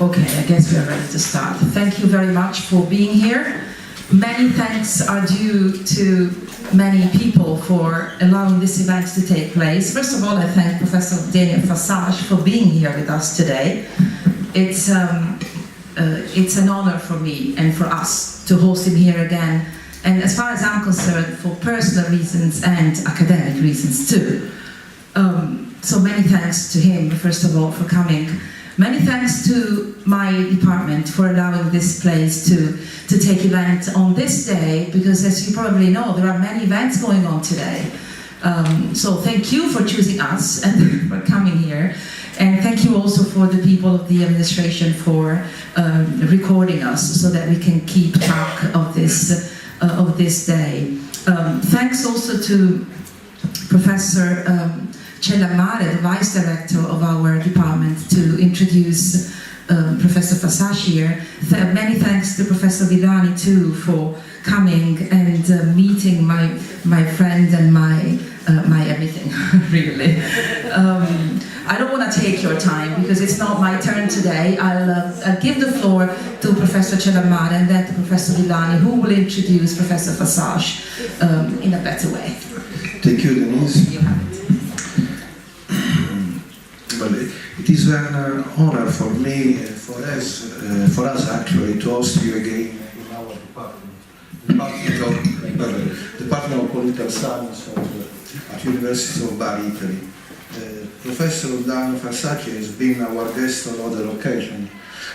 Okay, I guess we are ready to start. Thank you very much for being here. Many thanks are due to many people for allowing this event to take place. First of all, I thank Professor Daniel Fassage for being here with us today. It's an honor for me and for us to host him here again, and as far as I'm concerned, for personal reasons and academic reasons too. So many thanks to him, first of all, for coming. Many thanks to my department for allowing this place to take event on this day, because as you probably know, there are many events going on today. So thank you for choosing us and for coming here. And thank you also for the people of the administration for recording us so that we can keep track of this day. Thanks also to Professor Cellamare, the Vice Director of our department, to introduce Professor Fassage here. Many thanks to Professor Villani too for coming and meeting my friend and my everything, really. I don't want to take your time because it's not my turn today. I'll give the floor to Professor Cellamare and then to Professor Villani, who will introduce Professor Fassage in a better way. Thank you, Denise. You have it. Well, it is an honor for me, for us actually, to host you again in our Department of Political Science at University of Bari, Italy. Professor Daniel Fassage has been our guest on other occasions.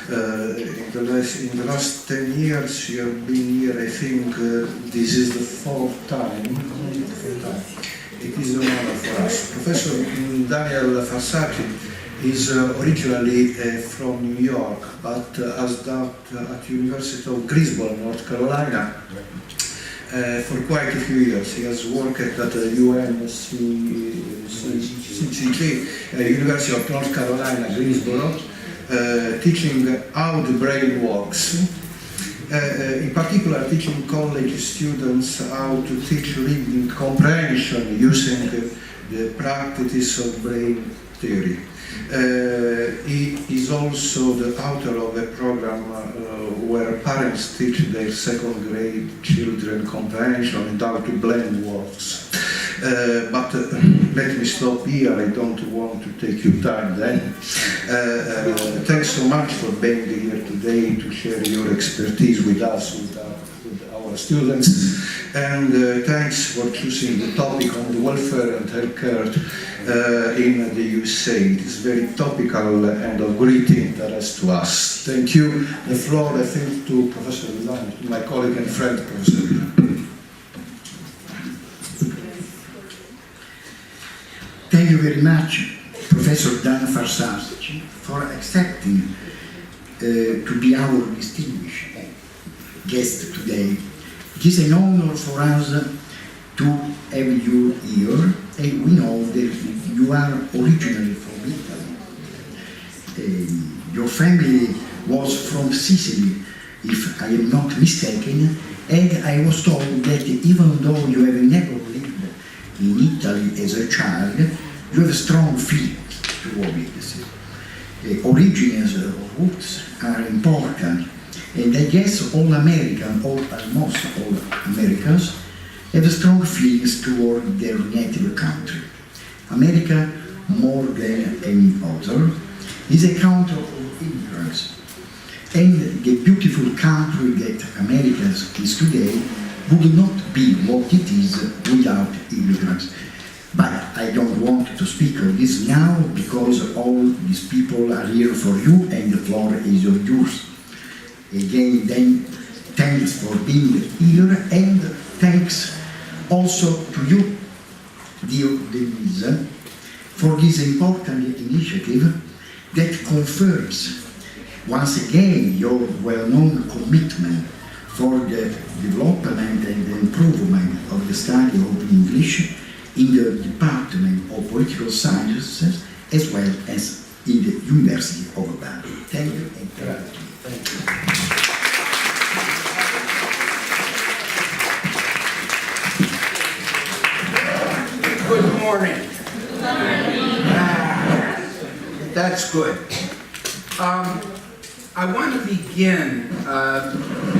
In the last 10 years, you have been here. I think this is the fourth time. It is an honor for us. Professor Daniel Fassage is originally from New York, but has taught at University of Greensboro, North Carolina, for quite a few years. He has worked at the UNCG, University of North Carolina, Greensboro, teaching how the brain works. In particular, teaching college students how to teach reading comprehension using the practice of brain theory. He is also the author of a program where parents teach their second grade children comprehension and how to blend words. But let me stop here. I don't want to take your time then. Thanks so much for being here today to share your expertise with us, with our students. And thanks for choosing the topic on the welfare and healthcare in the USA. It is very topical and of great interest to us. Thank you. The floor, I think, to Professor Villani, to my colleague and friend, Professor Villani. Thank you very much, Professor Dan Fassage, for accepting to be our distinguished guest today. It is an honor for us to have you here, and we know that you are originally from Italy. Your family was from Sicily, if I am not mistaken, and I was told that even though you have never lived in Italy as a child, you have strong feelings toward it. Origins or roots are important, and I guess all Americans, almost all Americans, have strong feelings toward their native country. America, more than any other, is a country of immigrants, and the beautiful country that America is today would not be what it is without immigrants. But I don't want to speak of this now because all these people are here for you and the floor is yours. Again, then, thanks for being here and thanks also to you, dear Denise, for this important initiative that confirms once again your well-known commitment for the development and the improvement of the study of English in the Department of Political Sciences as well as in the University of Bari. Thank you and gratitude. Thank you. Good morning. That's good. I want to begin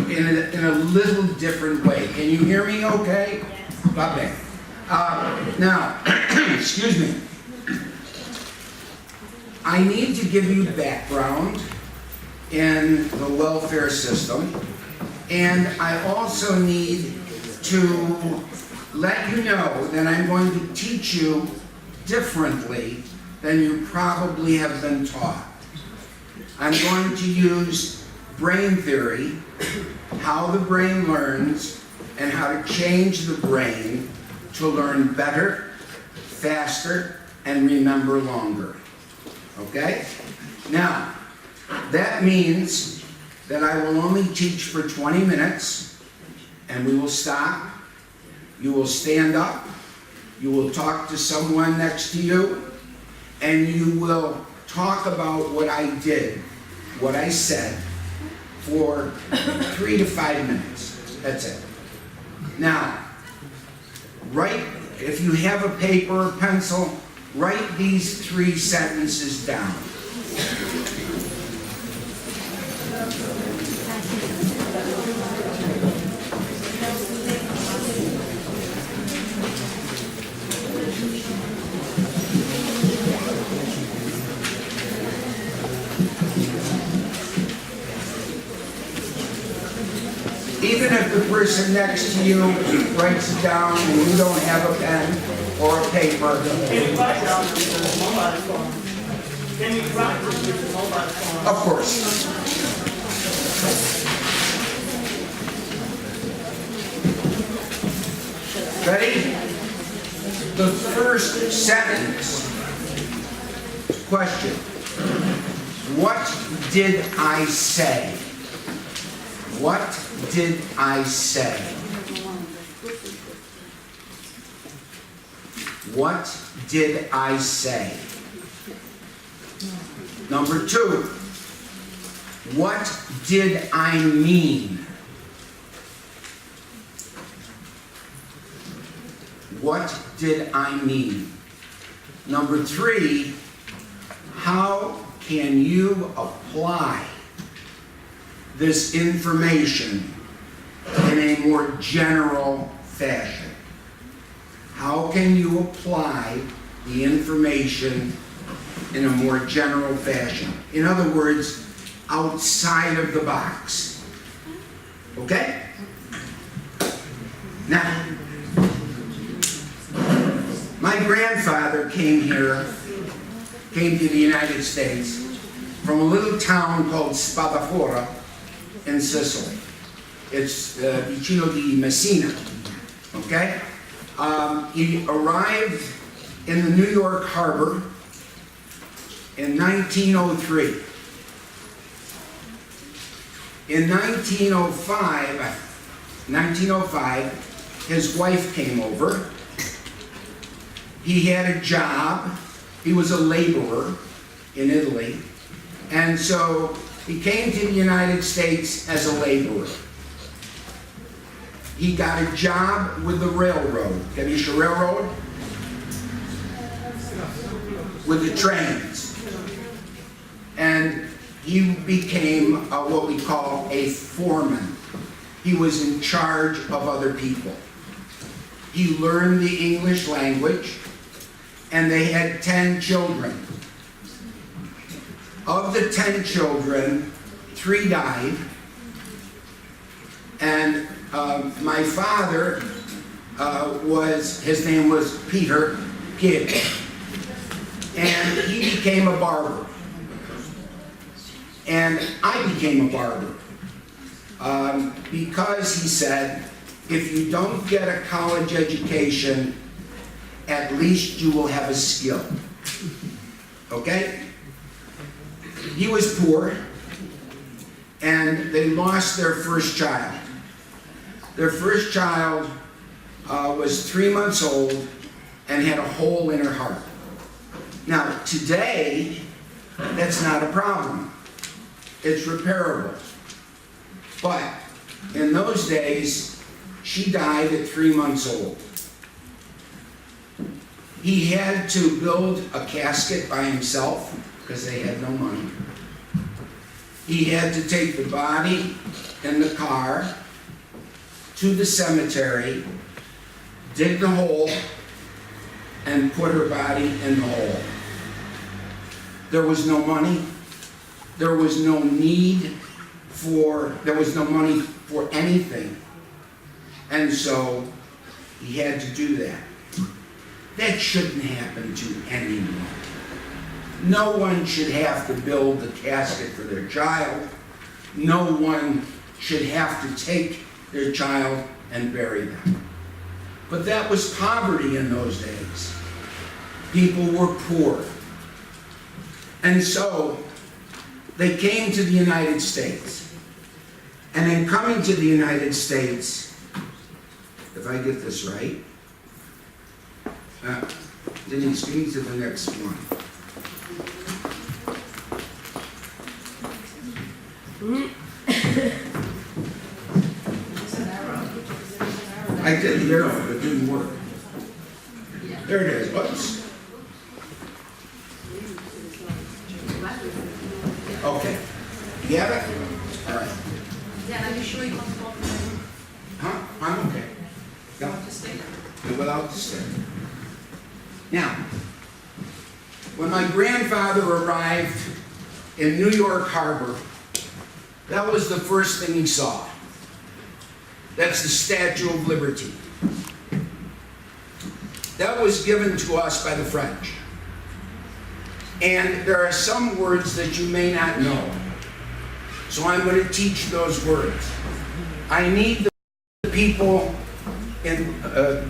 in a little different way. Can you hear me okay? Okay. Now, excuse me. I need to give you background in the welfare system, and I also need to let you know that I'm going to teach you differently than you probably have been taught. I'm going to use brain theory, how the brain learns, and how to change the brain to learn better, faster, and remember longer. Okay? Now, that means that I will only teach for 20 minutes, and we will stop. You will stand up. You will talk to someone next to you, and you will talk about what I did, what I said, for 3 to 5 minutes. That's it. Now, if you have a paper or pencil, write these 3 sentences down. Even if the person next to you writes it down and you don't have a pen or a paper. Can you write down with the mobile phone? Can you write with the mobile phone? Of course. Ready? The first sentence. Question. What did I say? What did I say? What did I say? Number 2, what did I mean? What did I mean? Number 3, how can you apply this information in a more general fashion? How can you apply the information in a more general fashion? In other words, outside of the box. Okay? Now, my grandfather came to the United States from a little town called Spadafora in Sicily. It's vicino di Messina, okay? He arrived in the New York harbor in 1903. In 1905, his wife came over. He had a job. He was a laborer in Italy. And so he came to the United States as a laborer. He got a job with the railroad, Ganesha Railroad, with the trains. And he became what we call a foreman. He was in charge of other people. He learned the English language, and they had 10 children. Of the 10 children, 3 died, and my father his name was Peter Gibb, and he became a barber. And I became a barber because he said, if you don't get a college education, at least you will have a skill. Okay? He was poor, and they lost their first child. Their first child was 3 months old and had a hole in her heart. Now, today, that's not a problem. It's repairable. But in those days, she died at 3 months old. He had to build a casket by himself because they had no money. he had to take the body in the car to the cemetery, dig the hole, and put her body in the hole. There was no money. There was no need for, there was no money for anything. And so he had to do that. That shouldn't happen to anyone. No one should have to build a casket for their child. No one should have to take their child and bury them. But that was poverty in those days. People were poor. And so they came to the United States. And in coming to the United States, if I get this right, Denise, give me to the next one. I did the arrow, but it didn't work. There it is. Oops. Okay. You have it? All right. Yeah, are you sure you want to talk? Huh? I'm okay. No. Without the stick. Now, when my grandfather arrived in New York Harbor, that was the first thing he saw. That's the Statue of Liberty. That was given to us by the French. And there are some words that you may not know. So I'm going to teach those words. I need the people in,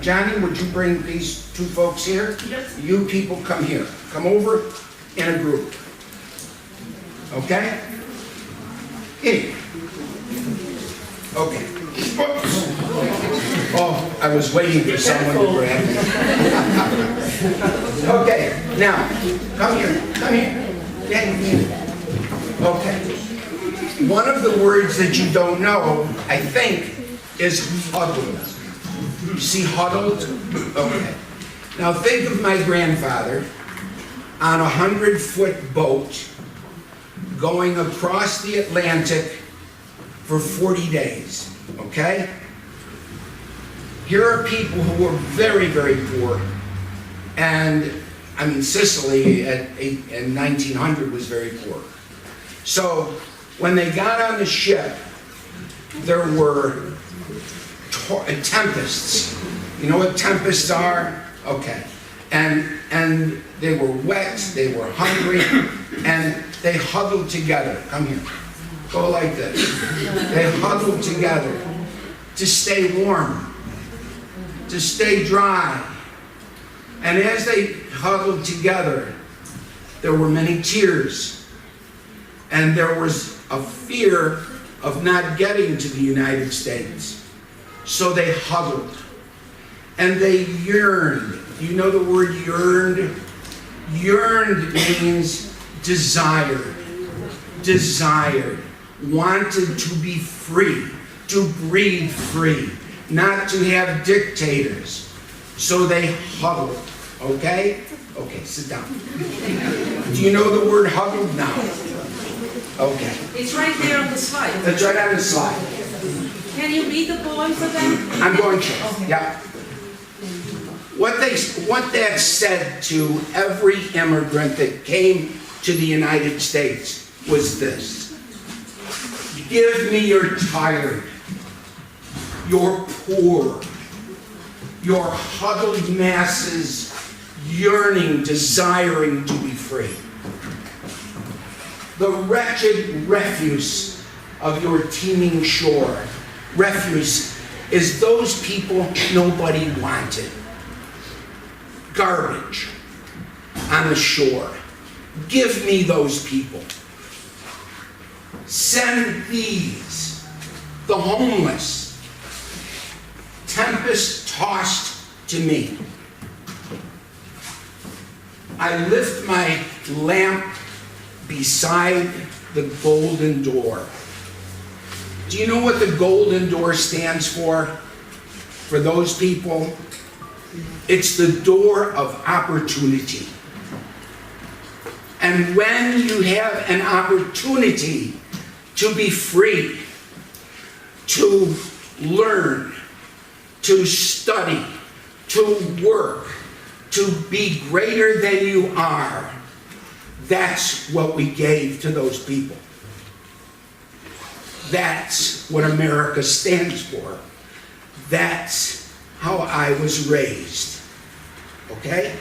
Johnny, would you bring these two folks here? Yes. You people come here. Come over in a group. Okay? Here. Okay. Oh, I was waiting for someone to grab me. Okay, now, come here, come here. Get here. Okay. One of the words that you don't know, I think, is huddled. You see huddled? Okay. Now think of my grandfather on a 100-foot boat going across the Atlantic for 40 days, okay? Here are people who were very, very poor. And, I mean, Sicily in 1900 was very poor. So, when they got on the ship, there were tempests. You know what tempests are? Okay. And they were wet, they were hungry, and they huddled together. Come here. Go like this. They huddled together to stay warm, to stay dry. And as they huddled together, there were many tears. And there was a fear of not getting to the United States. So they huddled. And they yearned. Do you know the word yearned? Yearned means desired. Desired. Wanted to be free. To breathe free. Not to have dictators. So they huddled. Okay? Okay, sit down. Do you know the word huddled now? Okay. It's right there on the slide. That's right on the slide. Can you read the poems again? I'm going to. Okay. Yeah. What that said to every immigrant that came to the United States was this. Give me your tired, your poor, your huddled masses yearning, desiring to be free. The wretched refuse of your teeming shore. Refuse is those people nobody wanted. Garbage on the shore. Give me those people. Send these, the homeless, tempest-tossed to me. I lift my lamp beside the golden door. Do you know what the golden door stands for? For those people? It's the door of opportunity. And when you have an opportunity to be free, to learn, to study, to work, to be greater than you are. That's what we gave to those people. That's what America stands for. That's how I was raised. Okay?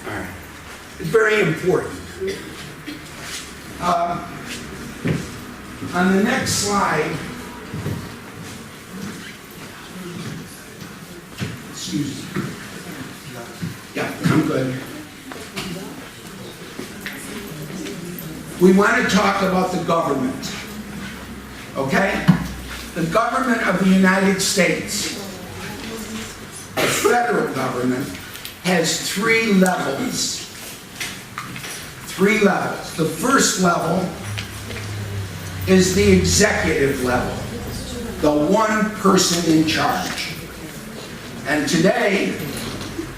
All right. It's very important. On the next slide, excuse me. Yeah, I'm good. We want to talk about the government. Okay? The government of the United States, the federal government, has 3 levels. 3 levels. The first level is the executive level, the one person in charge. And today,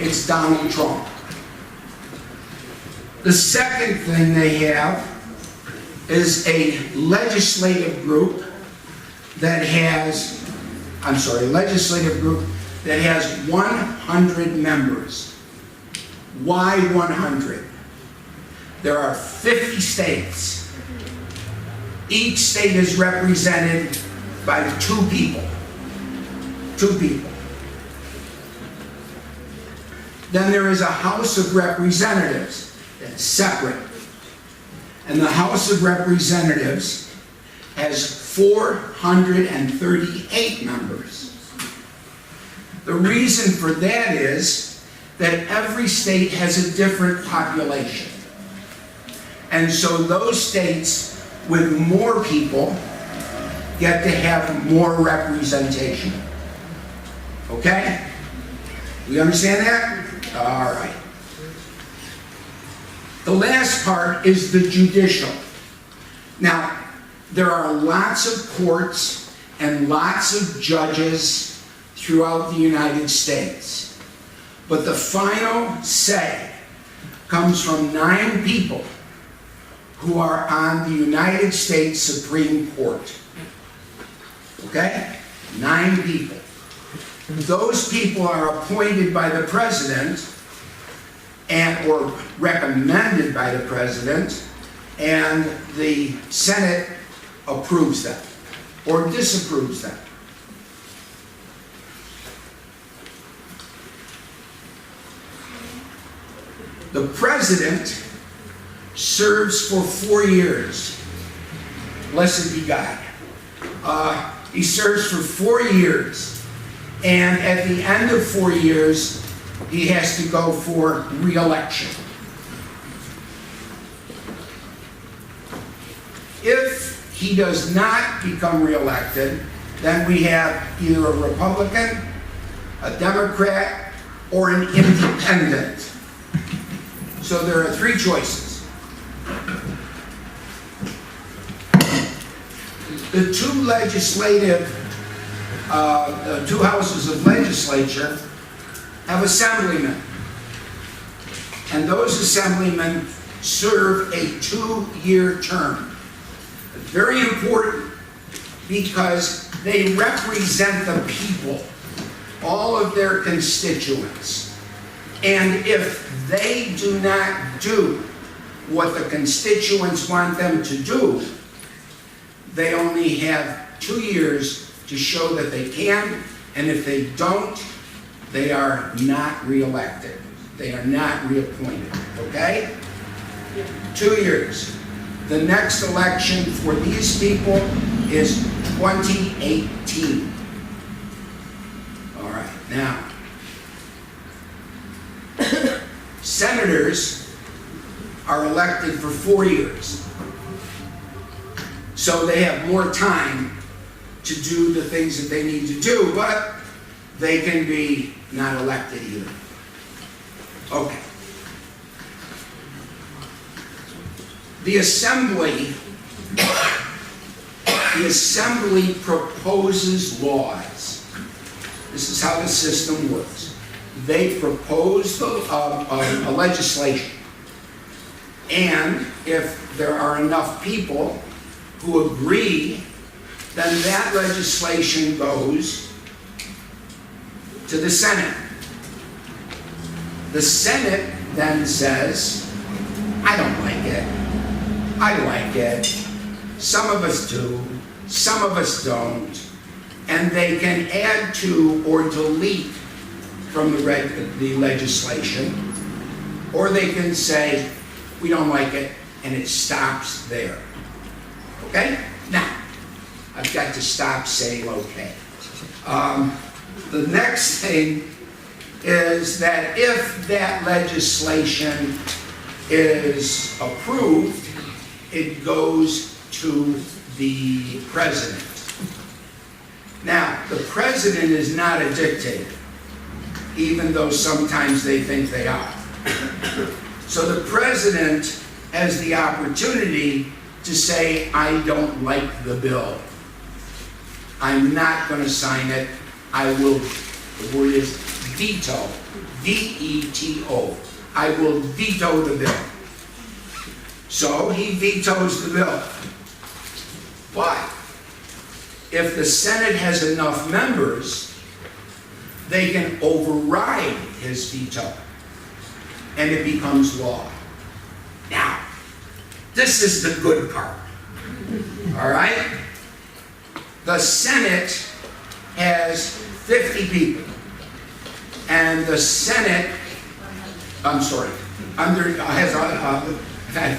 it's Donald Trump. The second thing they have is a legislative group that has, legislative group that has 100 members. Why 100? There are 50 states. Each state is represented by 2 people. 2 people. Then there is a House of Representatives that's separate. And the House of Representatives has 438 members. The reason for that is that every state has a different population. And so those states with more people get to have more representation. Okay? We understand that? All right. The last part is the judicial. Now, there are lots of courts and lots of judges throughout the United States. But the final say comes from 9 people who are on the United States Supreme Court. Okay? 9 people. Those people are appointed by the president or recommended by the president, and the Senate approves them or disapproves them. The president serves for 4 years. Blessed be God. He serves for 4 years. And at the end of 4 years, he has to go for re-election. If he does not become re-elected, then we have either a Republican, a Democrat, or an independent. So there are 3 choices. The 2 legislative, the 2 houses of legislature have assemblymen. And those assemblymen serve a 2-year term. Very important because they represent the people, all of their constituents. And if they do not do what the constituents want them to do, they only have 2 years to show that they can, and if they don't, they are not re-elected. They are not reappointed, okay? 2 years. The next election for these people is 2018. All right, now, senators are elected for 4 years. So they have more time to do the things that they need to do, but they can be not elected either. Okay. The assembly proposes laws. This is how the system works. They propose a legislation. And if there are enough people who agree, then that legislation goes to the Senate. The Senate then says, I don't like it. I like it. Some of us do, some of us don't. And they can add to or delete from the legislation, or they can say, we don't like it, and it stops there. Okay? Now, I've got to stop saying okay. The next thing is that if that legislation is approved, it goes to the president. Now, the president is not a dictator, even though sometimes they think they are. So the president has the opportunity to say, I don't like the bill. I'm not going to sign it. I will, the word is veto, V-E-T-O. I will veto the bill. So he vetoes the bill. But if the Senate has enough members, they can override his veto, and it becomes law. Now, this is the good part, all right? The Senate has 50 people, and the Senate, has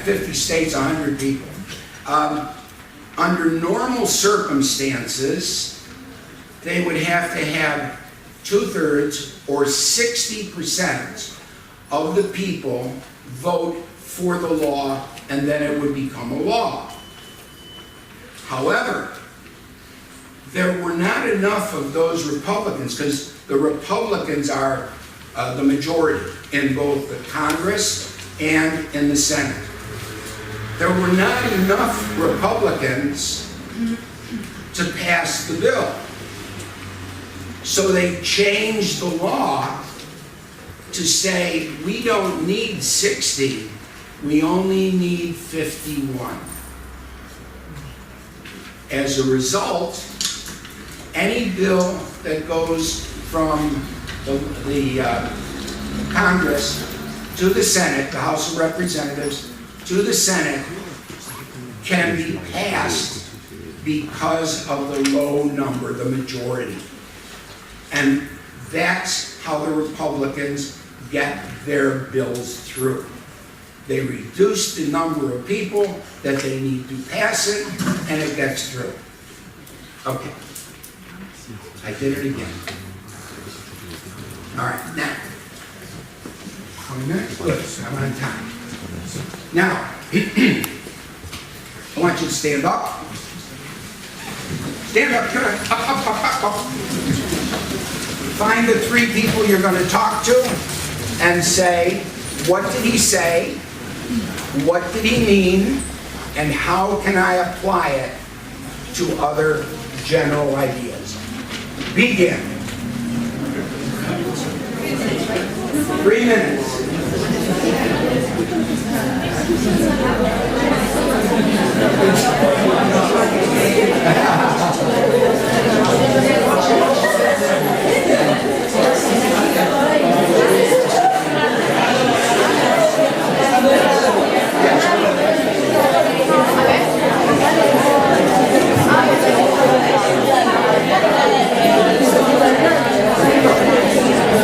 50 states, 100 people. Under normal circumstances, they would have to have 2/3 or 60% of the people vote for the law, and then it would become a law. However, there were not enough of those Republicans, because the Republicans are the majority in both the Congress and in the Senate. There were not enough Republicans to pass the bill. So they changed the law to say, we don't need 60, we only need 51. As a result, any bill that goes from the Congress to the Senate, the House of Representatives, to the Senate, can be passed because of the low number, the majority. And that's how the Republicans get their bills through. They reduce the number of people that they need to pass it, and it gets through. Okay. I did it again. All right, now. 20 minutes? Good. I'm on time. Now, I want you to stand up. Stand up, good. Up. Find the 3 people you're going to talk to and say, what did he say? What did he mean? And how can I apply it to other general ideas? Begin. 3 minutes.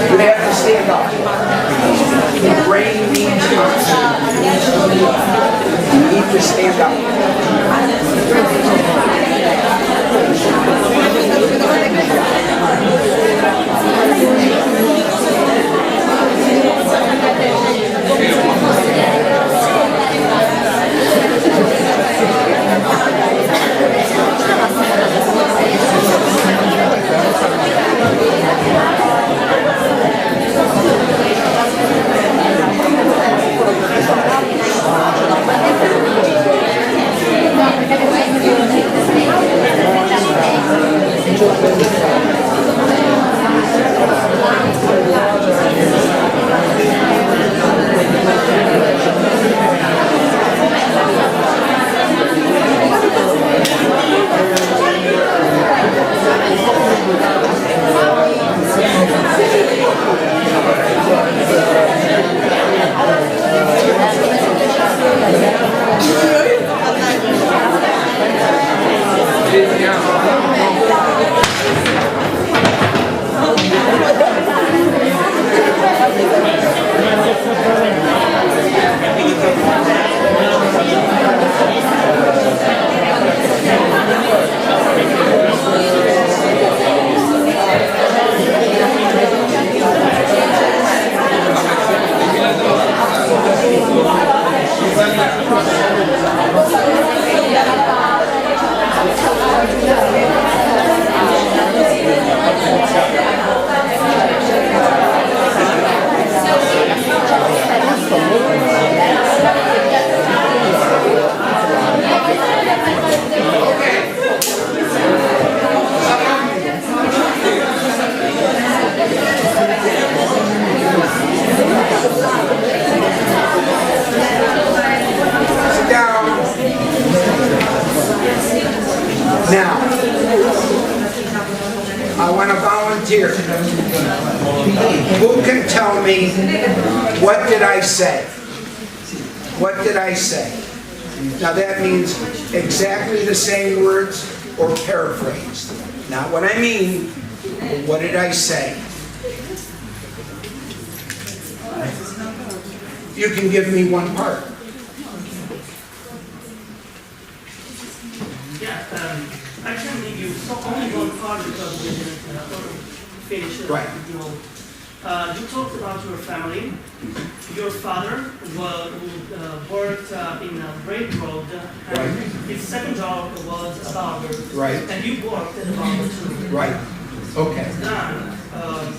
You have to stand up. The brain needs oxygen. You need to stand up. Now, I want to volunteer. Who can tell me, what did I say? What did I say? Now that means exactly the same words or paraphrased. Not what I mean, but what did I say? You can give me one part. Yeah, I can give you only one part because we didn't finish it. Right. You talked about your family. Your father worked in a railroad, and Right. his second job was a barber. Right. And you worked at a barber too. Right. Okay. Then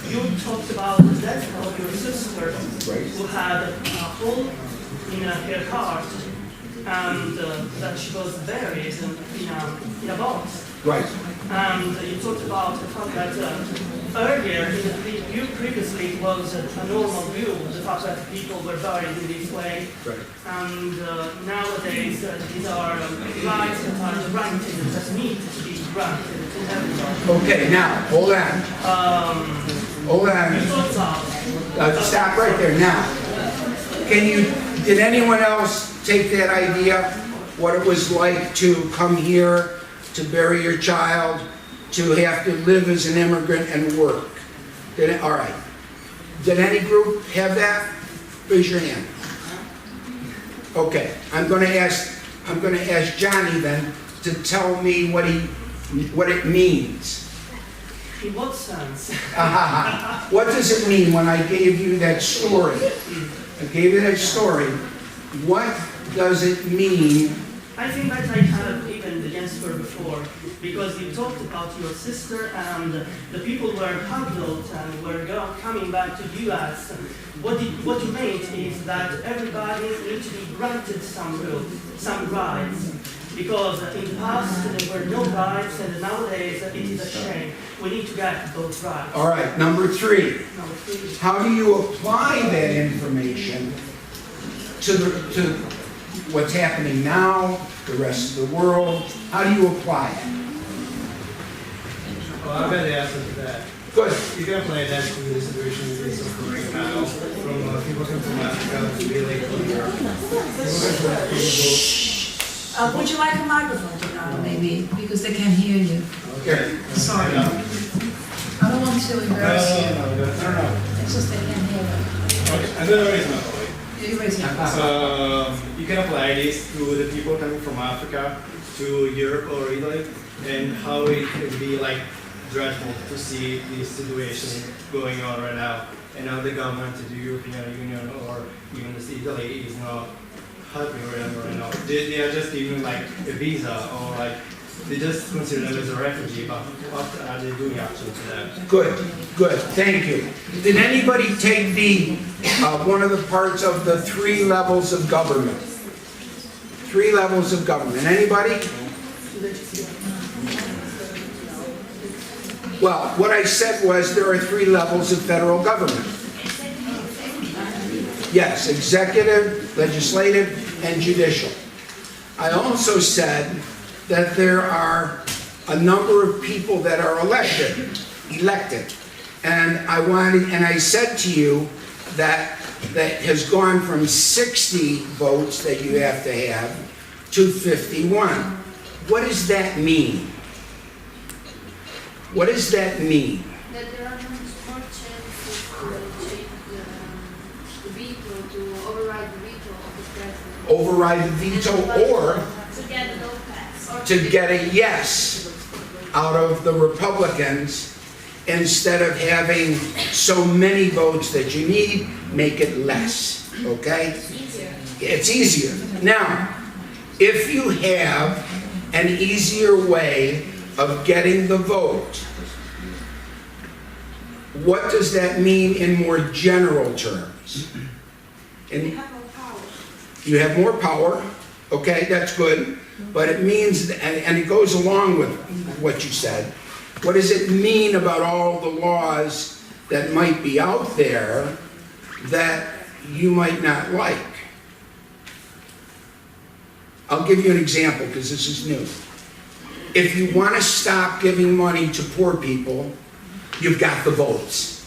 you talked about the death of your sister, Right. who had a hole in her heart, and that she was buried in a box. Right. And you talked about the fact that earlier, previously it was a normal view, the fact that people were buried in this way. Right. And nowadays, these are rights that are granted, that need to be granted to everyone. Okay, now, hold on. Hold You on. talked about Stop right there. Now, did anyone else take that idea? What it was like to come here, to bury your child, to have to live as an immigrant and work? All right. Did any group have that? Raise your hand. Okay, I'm going to ask Johnny then to tell me what it means. in what sense? What does it mean when I gave you that story? I gave you that story. What does it mean? I think that I have even answered before, because you talked about your sister and the people were puzzled and were coming back to U.S. What you meant is that everybody needs to be granted some rights, because in the past there were no rights and nowadays it is a shame. We need to get those rights. All right, number three. Number three. How do you apply that information to what's happening now, the rest of the world? How do you apply it? Well, I've got the answer to that. Good. You can apply that to the situation that is occurring now, from people coming from Africa to be like here. Would you like a microphone to now, maybe, because they can hear you? Here. Sorry. I don't want to embarrass you. No. It's just they can't hear you. Okay, I'm gonna raise my point. You raise your hand. So you can apply this to the people coming from Africa to Europe or Italy, and how it could be like dreadful to see this situation going on right now, and how the government, the European Union or even the Italy is not helping them right now. They are just giving like a visa, or like they just consider them as a refugee, but what are they doing actually to them? Good, thank you. Did anybody take one of the parts of the 3 levels of government? 3 levels of government, anybody? Well, what I said was there are 3 levels of federal government. Yes, executive, legislative, and judicial. I also said that there are a number of people that are elected, and I said to you that has gone from 60 votes that you have to have to 51. What does that mean? What does that mean? That there are more chances to change the veto, to override the veto of the president. Override the veto, or To get a no pass. Or to get a yes out of the Republicans, instead of having so many votes that you need, make it less, okay? easier. It's easier. Now, if you have an easier way of getting the vote, what does that mean in more general terms? You have more power, okay, that's good, but it means, and it goes along with what you said, what does it mean about all the laws that might be out there that you might not like? I'll give you an example because this is new. if you want to stop giving money to poor people, you've got the votes.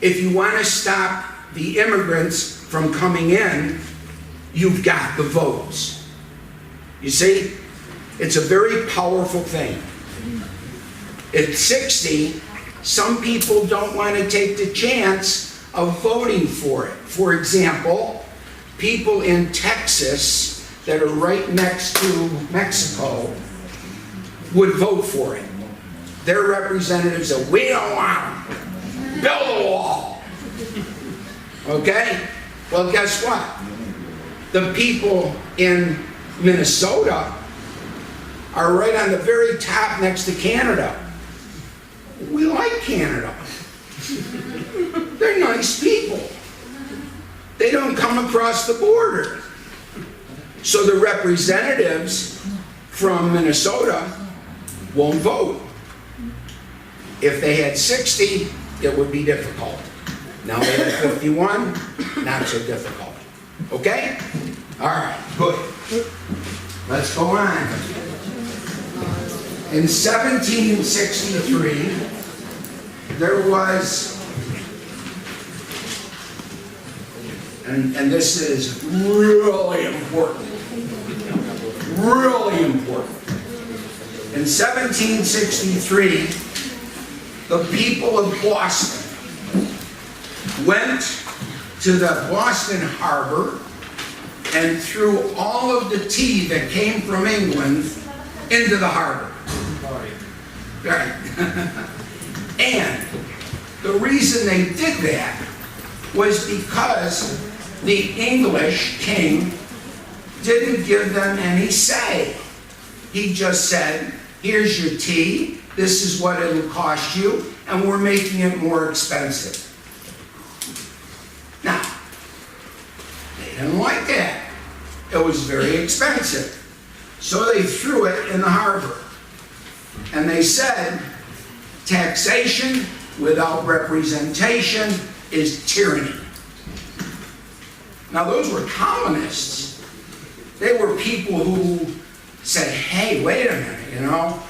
If you want to stop the immigrants from coming in, you've got the votes. You see, it's a very powerful thing. At 60, some people don't want to take the chance of voting for it. For example, people in Texas that are right next to Mexico would vote for it. Their representatives said, we don't want them. Build a wall. Okay? Well, guess what? The people in Minnesota are right on the very top next to Canada. We like Canada. They're nice people. They don't come across the border. So the representatives from Minnesota won't vote. If they had 60, it would be difficult. Now they have 51, not so difficult. Okay? All right, good. Let's go on. In 1763, there was, and this is really important, really important. In 1763, the people of Boston went to the Boston Harbor and threw all of the tea that came from England into the harbor. Right. And the reason they did that was because the English king didn't give them any say. He just said, here's your tea, this is what it'll cost you, and we're making it more expensive. Now, they didn't like that. It was very expensive. So they threw it in the harbor. And they said, taxation without representation is tyranny. Now those were colonists. They were people who said, hey, wait a minute, you know,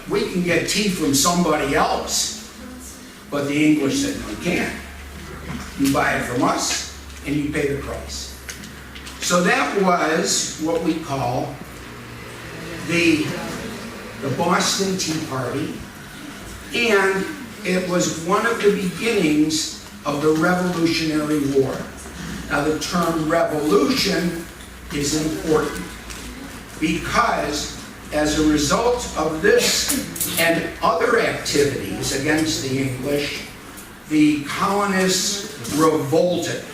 we can get tea from somebody else. But the English said, no, you can't. You buy it from us and you pay the price. So that was what we call the Boston Tea Party, and it was one of the beginnings of the Revolutionary War. Now the term revolution is important because as a result of this and other activities against the English, the colonists revolted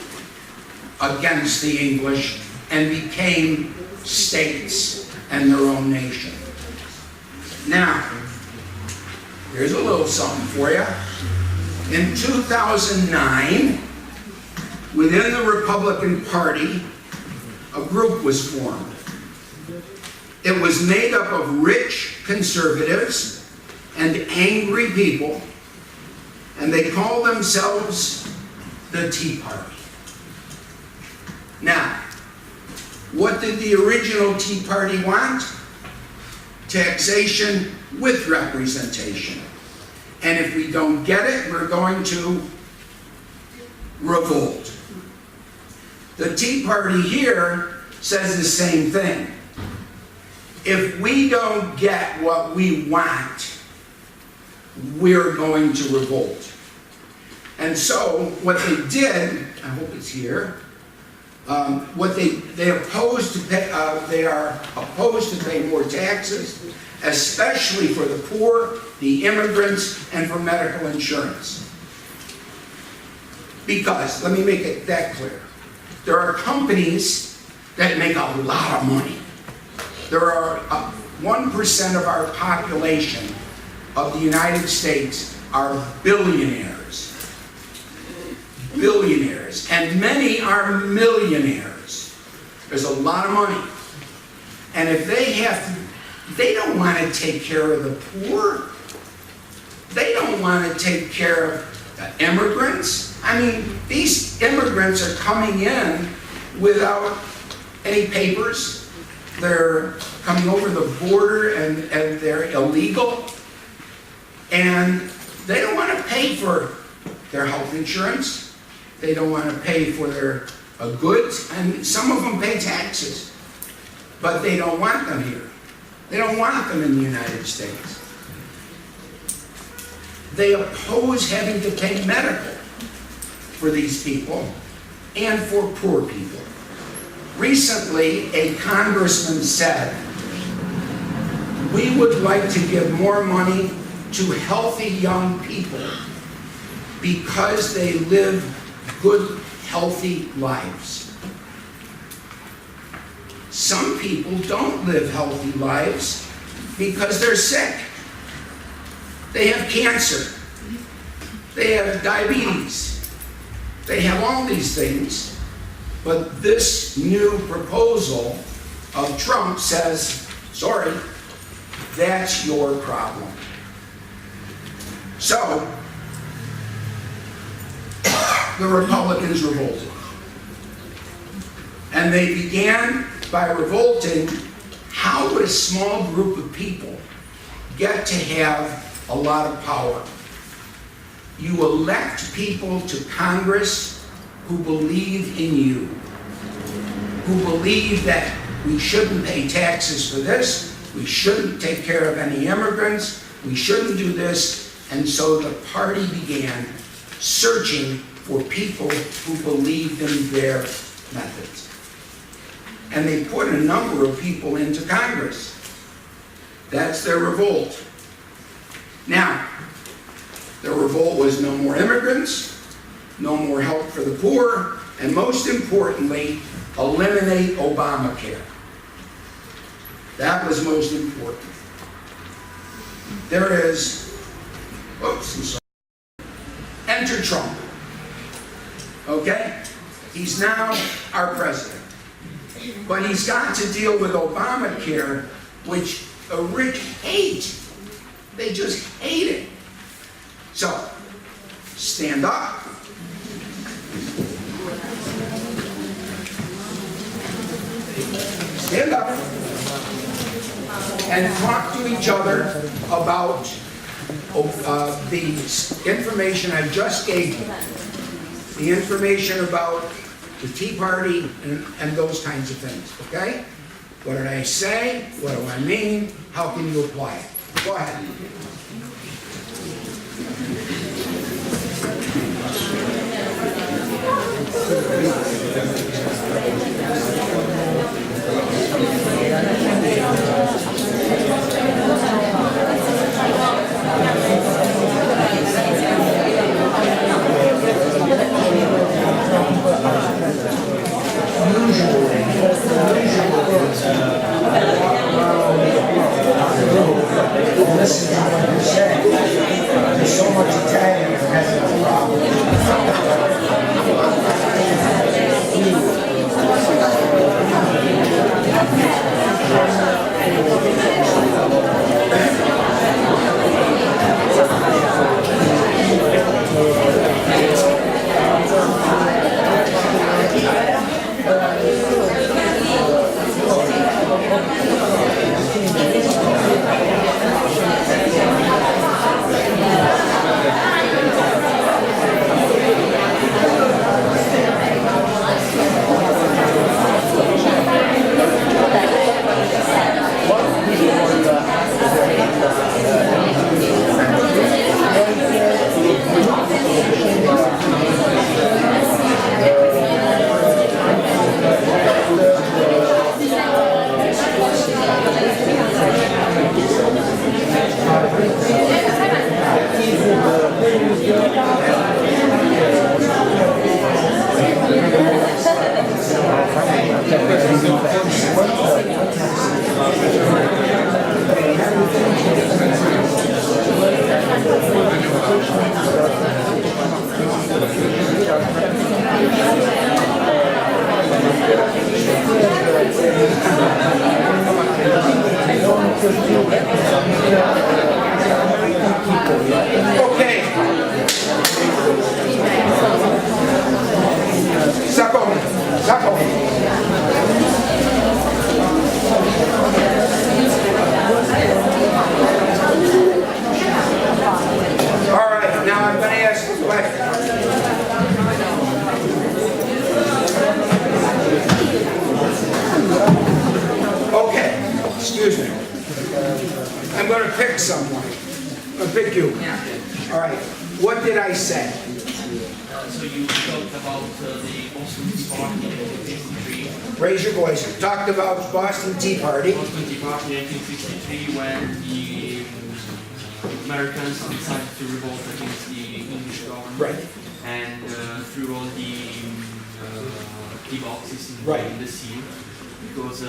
against the English and became states and their own nation. Now, here's a little something for you. In 2009, within the Republican Party, a group was formed. It was made up of rich conservatives and angry people, and they call themselves the Tea Party. Now, what did the original Tea Party want? Taxation with representation. And if we don't get it, we're going to revolt. The Tea Party here says the same thing. If we don't get what we want, we're going to revolt. And so what they did, I hope it's here, what they opposed to pay, they are opposed to pay more taxes, especially for the poor, the immigrants, and for medical insurance. Because, let me make it that clear, there are companies that make a lot of money. There are 1% of our population of the United States are billionaires. Billionaires. And many are millionaires. There's a lot of money. And if they don't want to take care of the poor. They don't want to take care of the immigrants. I mean, these immigrants are coming in without any papers. They're coming over the border and they're illegal. And they don't want to pay for their health insurance. They don't want to pay for their goods. And some of them pay taxes. But they don't want them here. They don't want them in the United States. They oppose having to pay medical for these people and for poor people. Recently, a congressman said, we would like to give more money to healthy young people because they live good, healthy lives. Some people don't live healthy lives because they're sick. They have cancer. They have diabetes. They have all these things. But this new proposal of Trump says, sorry, that's your problem. So, the Republicans revolted. And they began by revolting, how would a small group of people get to have a lot of power? You elect people to Congress who believe in you, who believe that we shouldn't pay taxes for this, we shouldn't take care of any immigrants, we shouldn't do this, and so the party began searching for people who believed in their methods. And they put a number of people into Congress. That's their revolt. Now, their revolt was no more immigrants, no more help for the poor, and most importantly, eliminate Obamacare. That was most important. There is, oops, I'm sorry. Enter Trump. Okay? He's now our president. But he's got to deal with Obamacare, which the rich hate. They just hate it. So, stand up. Stand up. And talk to each other about the information I just gave you. The information about the Tea Party and those kinds of things, okay? What did I say? What do I mean? How can you apply it? Go ahead. Listen to what you're saying. There's so much Italian that has a problem. Okay. Sacco. I'm going to pick someone. I'll pick you. All right. What did I say? So you talked about the Boston Tea Party in 1963. Raise your voice. Talked about Boston Tea Party. Boston Tea Party in 1963 when the Americans decided to revolt against the English government. Right. And threw all the tea boxes Right. in the sea because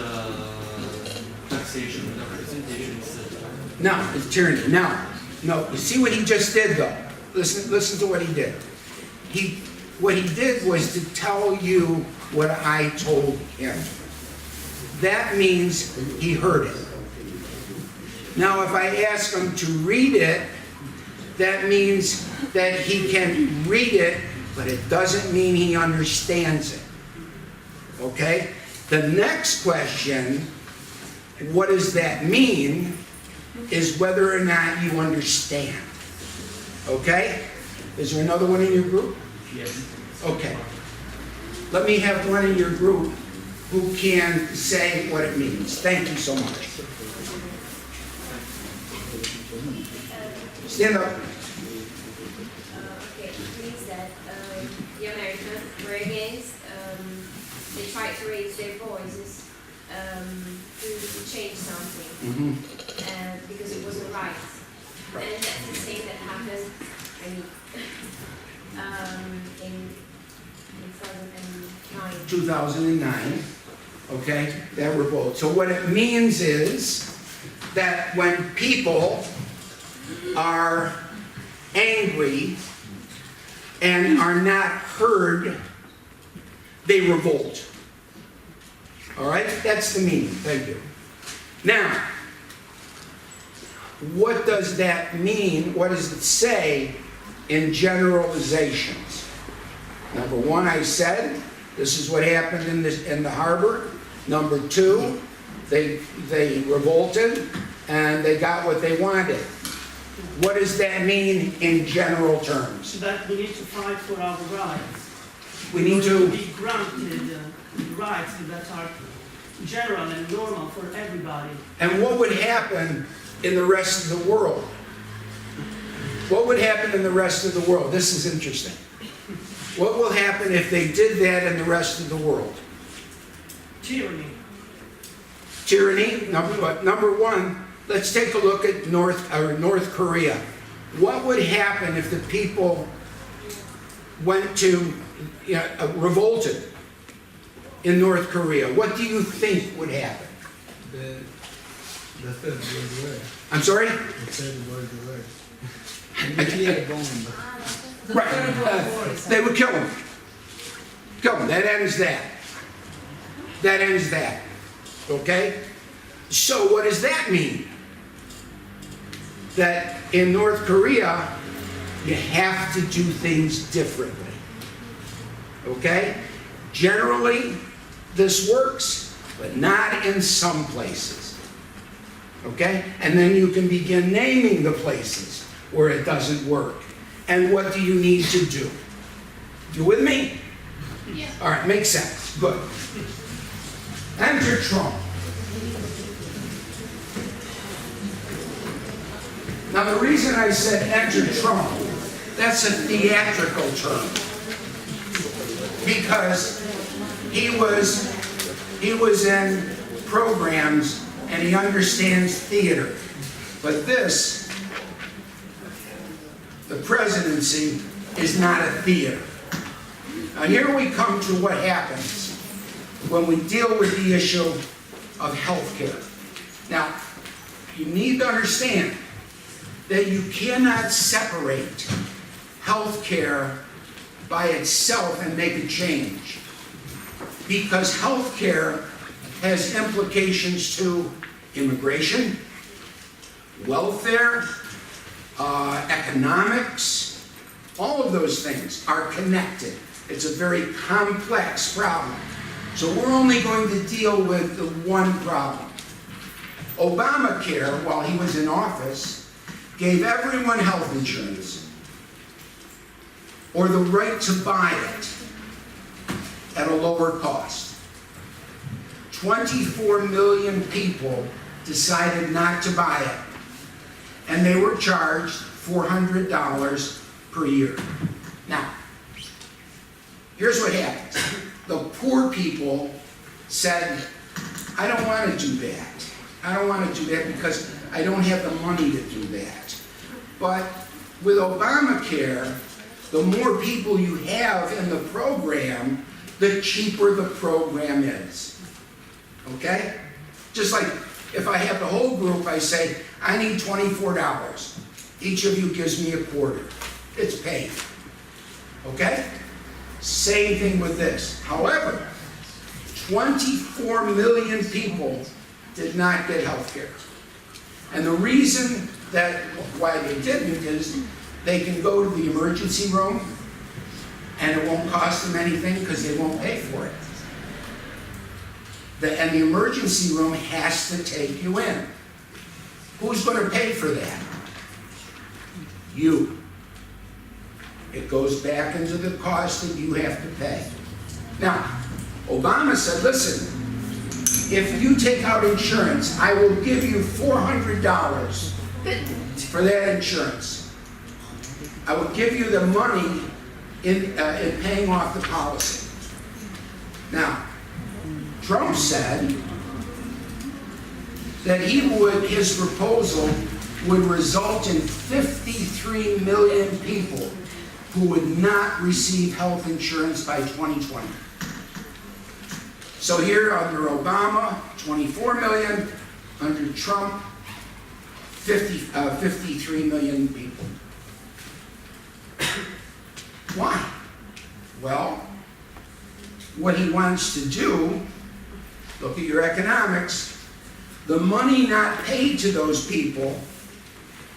taxation and representation is Now, it's tyranny. Now, no, you see what he just did though? Listen to what he did. What he did was to tell you what I told him. That means he heard it. Now, if I ask him to read it, that means that he can read it, but it doesn't mean he understands it. Okay? The next question, what does that mean, is whether or not you understand. Okay? Is there another one in your group? yes. Okay. Let me have one in your group who can say what it means. Thank you so much. Stand up. Okay, it means that the Americans were against, they tried to raise their voices to change something, because it wasn't right. And that's the thing that happened, in 2009. 2009. Okay? That revolt. So what it means is that when people are angry and are not heard, they revolt. All right? That's the meaning. Thank you. Now, what does that mean? What does it say in generalizations? Number one, I said, this is what happened in the harbor. Number two, they revolted and they got what they wanted. What does that mean in general terms? That we need to fight for our rights. We need to, be granted rights that are general and normal for everybody. and what would happen in the rest of the world? What would happen in the rest of the world? This is interesting. What will happen if they did that in the rest of the world? Tyranny. Tyranny, number one, let's take a look at North Korea. What would happen if the people went to, revolted in North Korea? What do you think would happen? The third world war. I'm sorry? The third world war. Nuclear bomb. Right. They would kill him. Kill him. That ends that. That ends that. Okay? So what does that mean? That in North Korea, you have to do things differently. Okay? Generally, this works, but not in some places. Okay? And then you can begin naming the places where it doesn't work. And what do you need to do? You with me? Yeah. All right, makes sense. Good. Enter Trump. Now the reason I said enter Trump, that's a theatrical term. Because he was in programs and he understands theater. But this, the presidency, is not a theater. Now here we come to what happens when we deal with the issue of health care. Now, you need to understand that you cannot separate health care by itself and make a change. Because health care has implications to immigration, welfare, economics. All of those things are connected. It's a very complex problem. So we're only going to deal with the one problem. Obamacare, while he was in office, gave everyone health insurance or the right to buy it at a lower cost. 24 million people decided not to buy it. And they were charged $400 per year. Now, here's what happens. The poor people said, I don't want to do that. I don't want to do that because I don't have the money to do that. But with Obamacare, the more people you have in the program, the cheaper the program is. Okay? Just like if I have the whole group, I say, I need $24. Each of you gives me a quarter. It's paid. Okay? Same thing with this. However, 24 million people did not get health care. And the reason that why they didn't is they can go to the emergency room and it won't cost them anything because they won't pay for it. And the emergency room has to take you in. Who's going to pay for that? You. It goes back into the cost that you have to pay. Now, Obama said, listen, if you take out insurance, I will give you $400 for that insurance. I will give you the money in paying off the policy. Now, Trump said that his proposal would result in 53 million people who would not receive health insurance by 2020. So here under Obama, 24 million, under Trump, 53 million people. Why? Well, what he wants to do, look at your economics, the money not paid to those people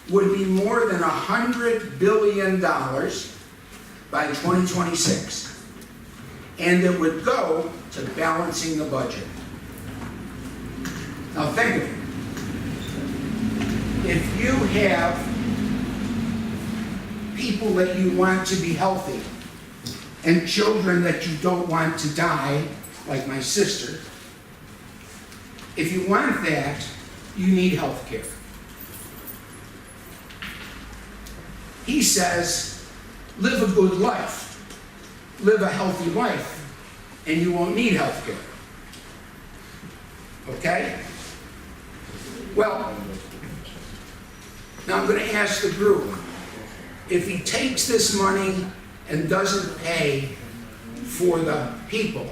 would be more than $100 billion by 2026. And it would go to balancing the budget. Now think of it. If you have people that you want to be healthy and children that you don't want to die, like my sister, if you want that, you need health care. He says, live a good life, live a healthy life, and you won't need health care. Okay? Well, now I'm going to ask the group, if he takes this money and doesn't pay for the people,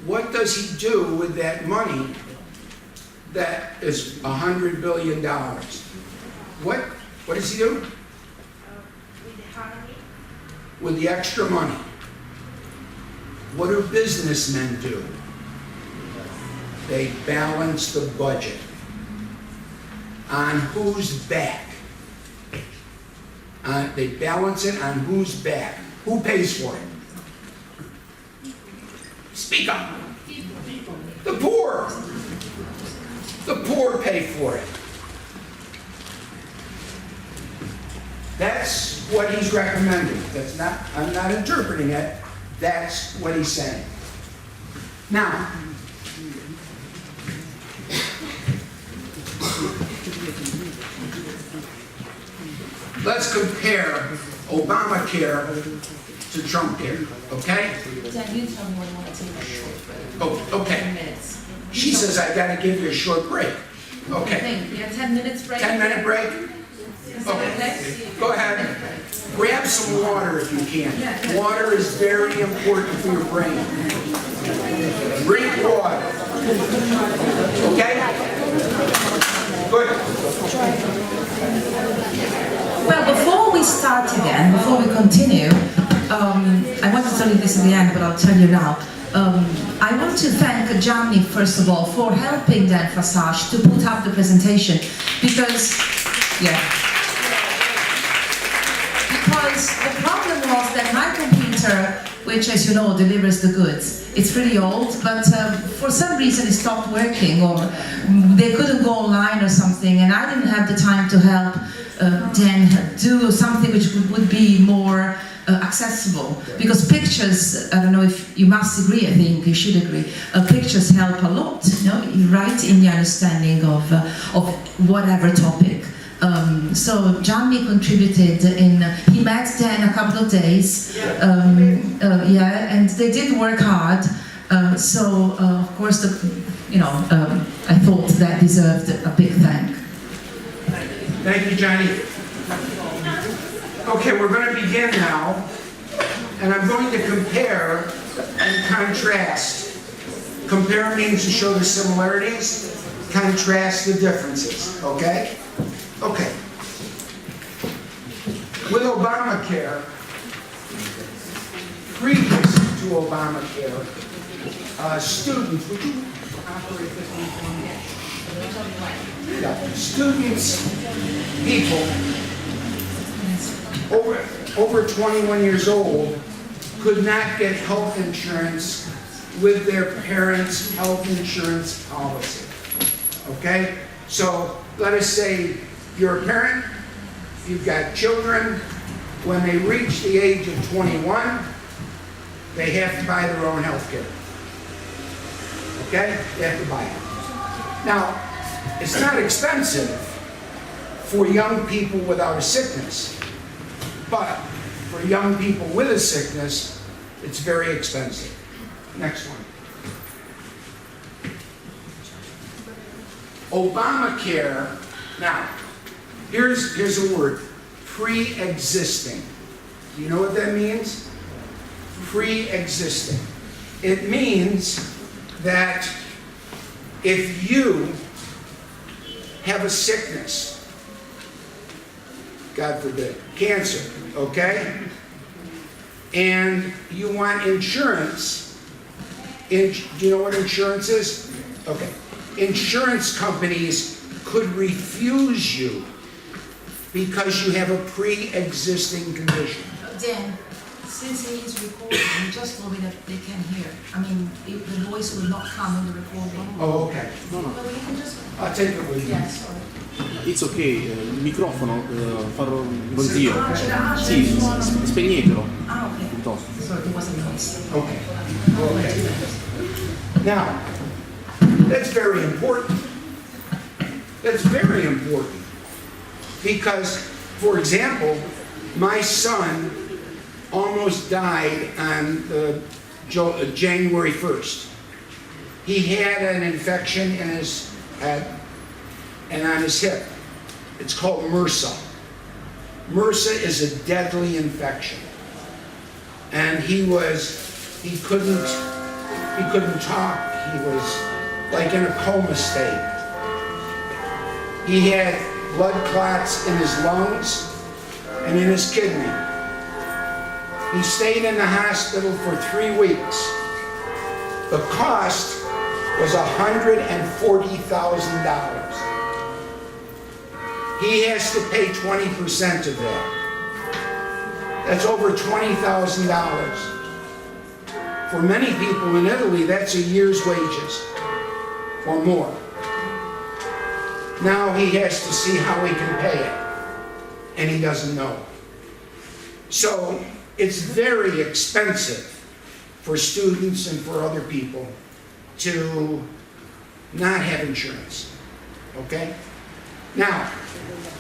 what does he do with that money that is $100 billion? What does he do? With the economy? With the extra money. What do businessmen do? They balance the budget. On whose back? They balance it on whose back? Who pays for it? Speak up. The poor. The poor pay for it. That's what he's recommending. That's not, I'm not interpreting it. That's what he's saying. Now, let's compare Obamacare to Trumpcare, okay? Dan, you tell me when you want to take a short break. Oh, okay. 10 minutes. She says I gotta give you a short break. Okay. You have 10 minutes break? 10-minute break? Is that okay? Go ahead. Grab some water if you can. Water is very important for your brain. Drink water. Okay? Good. Well, before we start again, before we continue, I wanted to tell you this at the end, but I'll tell you now. I want to thank Gianni, first of all, for helping Dan Farsage to put up the presentation, because the problem was that my computer, which, as you know, delivers the goods, it's really old, but for some reason it stopped working, or they couldn't go online or something, and I didn't have the time to help Dan do something which would be more accessible, because pictures, I don't know if you must agree, I think you should agree, pictures help a lot, you know, right, in the understanding of whatever topic. So Gianni contributed he met there in a couple of days, and they did work hard, of course, I thought that deserved a big thank. Thank you, Johnny. Okay, we're going to begin now, and I'm going to compare and contrast. Compare means to show the similarities, contrast the differences, okay? Okay. With Obamacare, previous to Obamacare, students, would you operate this one for me? Yeah. Students, people over 21 years old could not get health insurance with their parents' health insurance policy. Okay? So let us say you're a parent, you've got children, when they reach the age of 21, they have to buy their own health care. Okay? They have to buy it. Now, it's not expensive for young people without a sickness, but for young people with a sickness, it's very expensive. Next one. Obamacare, now, here's a word, pre-existing. Do you know what that means? Pre-existing. It means that if you have a sickness, God forbid, cancer, okay? And you want insurance, do you know what insurance is? Okay. Insurance companies could refuse you because you have a pre-existing condition. Dan, since he is recording, just so that they can hear. I mean, the voice will not come in the recording. Oh, okay. No, no, But we can just... I'll take it with you. Yes, sorry. it's ok, il microfono farò ronzio. Sì, Sì, spegnetelo Ah, ok. piuttosto. So there was a noise. Okay. Okay. Now, that's very important. That's very important. Because, for example, my son almost died on January 1st. He had an infection in his head and on his hip. It's called MRSA. MRSA is a deadly infection. And he couldn't talk. He was like in a coma state. He had blood clots in his lungs and in his kidney. He stayed in the hospital for 3 weeks. The cost was $140,000. He has to pay 20% of that. That's over $20,000. For many people in Italy, that's a year's wages or more. Now he has to see how he can pay it, and he doesn't know. So it's very expensive for students and for other people to not have insurance, okay? Now,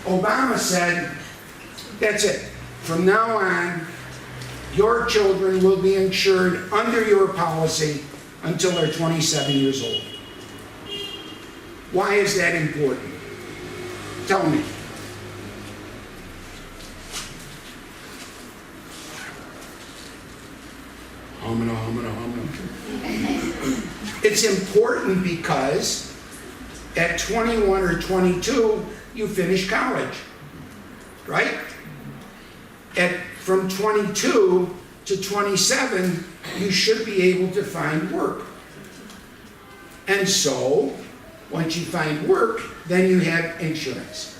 Obama said, that's it. From now on, your children will be insured under your policy until they're 27 years old. Why is that important? Tell me. It's important because at 21 or 22, you finish college, right? From 22 to 27, you should be able to find work. And so, once you find work, then you have insurance.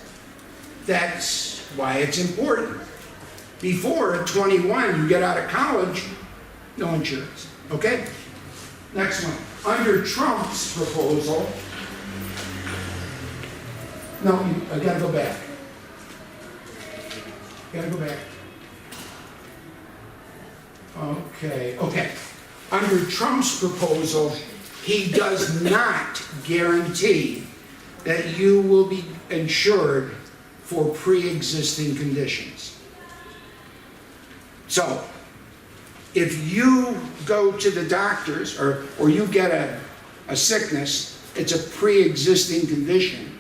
That's why it's important. Before, at 21, you get out of college, no insurance. Okay? Next one. Under Trump's proposal, no, I gotta go back. Gotta go back. Okay. Under Trump's proposal, he does not guarantee that you will be insured for pre-existing conditions. So, if you go to the doctors or you get a sickness, it's a pre-existing condition,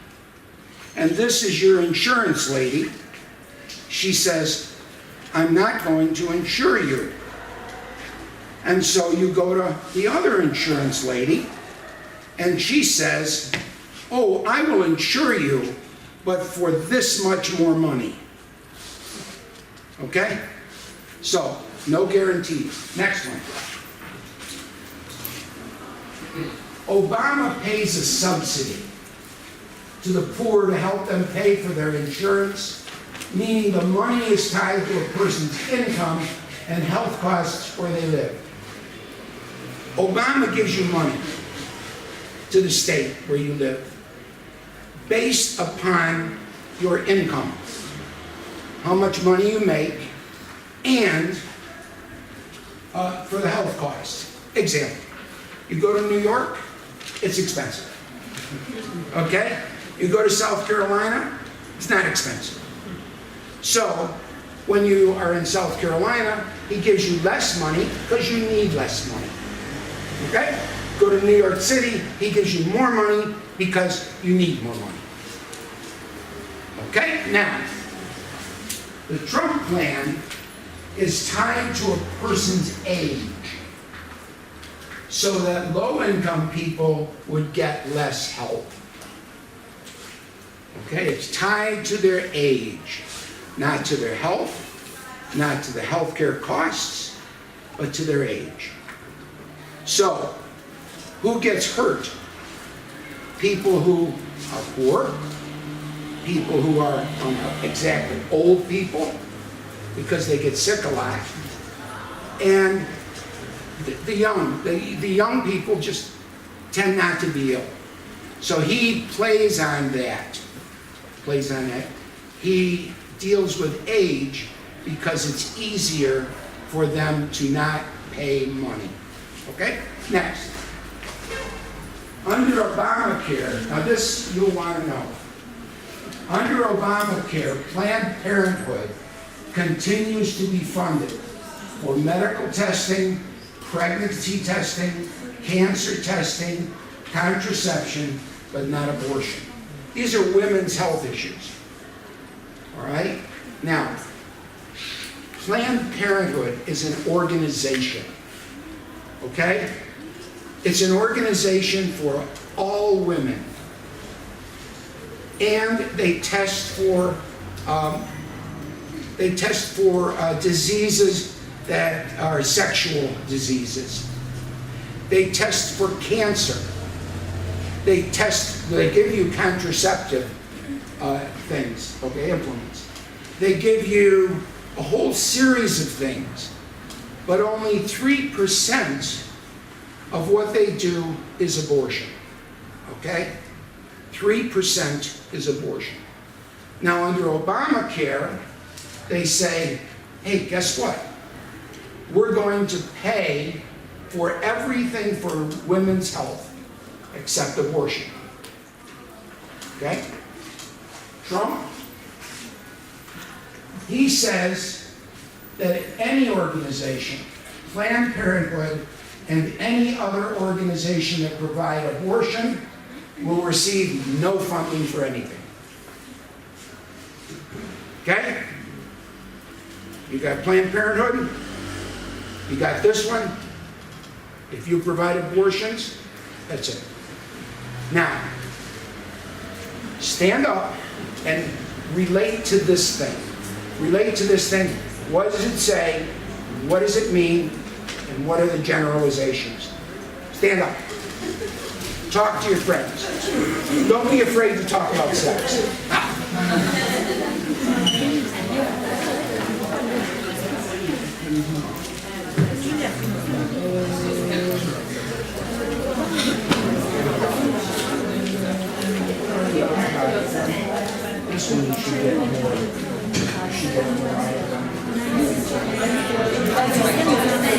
and this is your insurance lady, she says, I'm not going to insure you. And so you go to the other insurance lady, and she says, oh, I will insure you, but for this much more money. Okay? So, no guarantees. Next one. Obama pays a subsidy to the poor to help them pay for their insurance, meaning the money is tied to a person's income and health costs where they live. Obama gives you money to the state where you live based upon your income, how much money you make, and for the health costs. Example, you go to New York, it's expensive. Okay? You go to South Carolina, it's not expensive. So, when you are in South Carolina, he gives you less money because you need less money. Okay? Go to New York City, he gives you more money because you need more money. Okay? Now, the Trump plan is tied to a person's age so that low-income people would get less help. Okay? It's tied to their age, not to their health, not to the healthcare costs, but to their age. So, who gets hurt? People who are poor, people who are exactly old people, because they get sick a lot, and the young people just tend not to be ill. So he plays on that. He deals with age because it's easier for them to not pay money. Okay? Next. Under Obamacare, now this you'll want to know. Under Obamacare, Planned Parenthood continues to be funded for medical testing, pregnancy testing, cancer testing, contraception, but not abortion. These are women's health issues. All right? Now, Planned Parenthood is an organization. Okay? It's an organization for all women. And they test for diseases that are sexual diseases. They test for cancer. They give you contraceptive things, okay, implements. They give you a whole series of things, but only 3% of what they do is abortion, okay? 3% is abortion. Now, under Obamacare, they say, hey, guess what? We're going to pay for everything for women's health except abortion. Okay? Trump, he says that any organization, Planned Parenthood, and any other organization that provide abortion will receive no funding for anything. Okay? You got Planned Parenthood, you got this one. If you provide abortions, that's it. Now, stand up and relate to this thing. Relate to this thing. What does it say? What does it mean? And what are the generalizations? Stand up. Talk to your friends. Don't be afraid to talk about sex. This one you should get more. You should get more.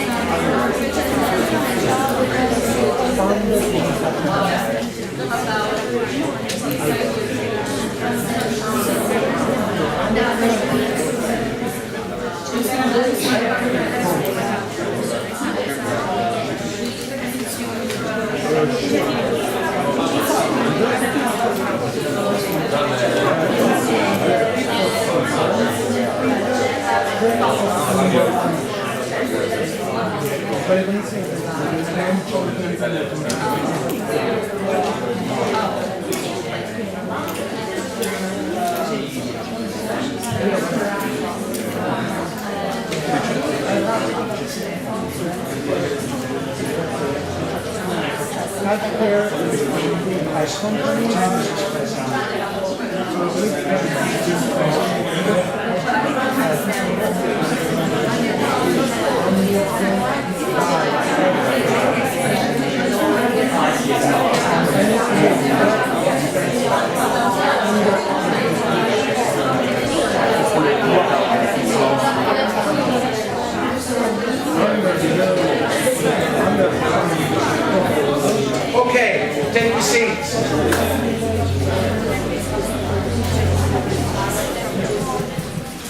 Okay, take your seats.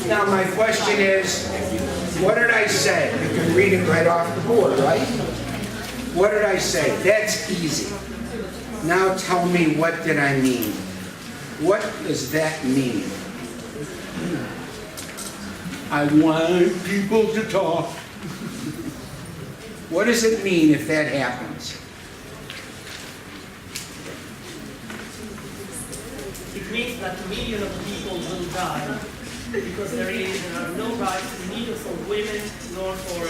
Now my question is, what did I say? You can read it right off the board, right? What did I say? That's easy. Now tell me, what did I mean? What does that mean? I want people to talk. What does it mean if that happens? It means that millions of people will die because there are no rights, neither for women nor for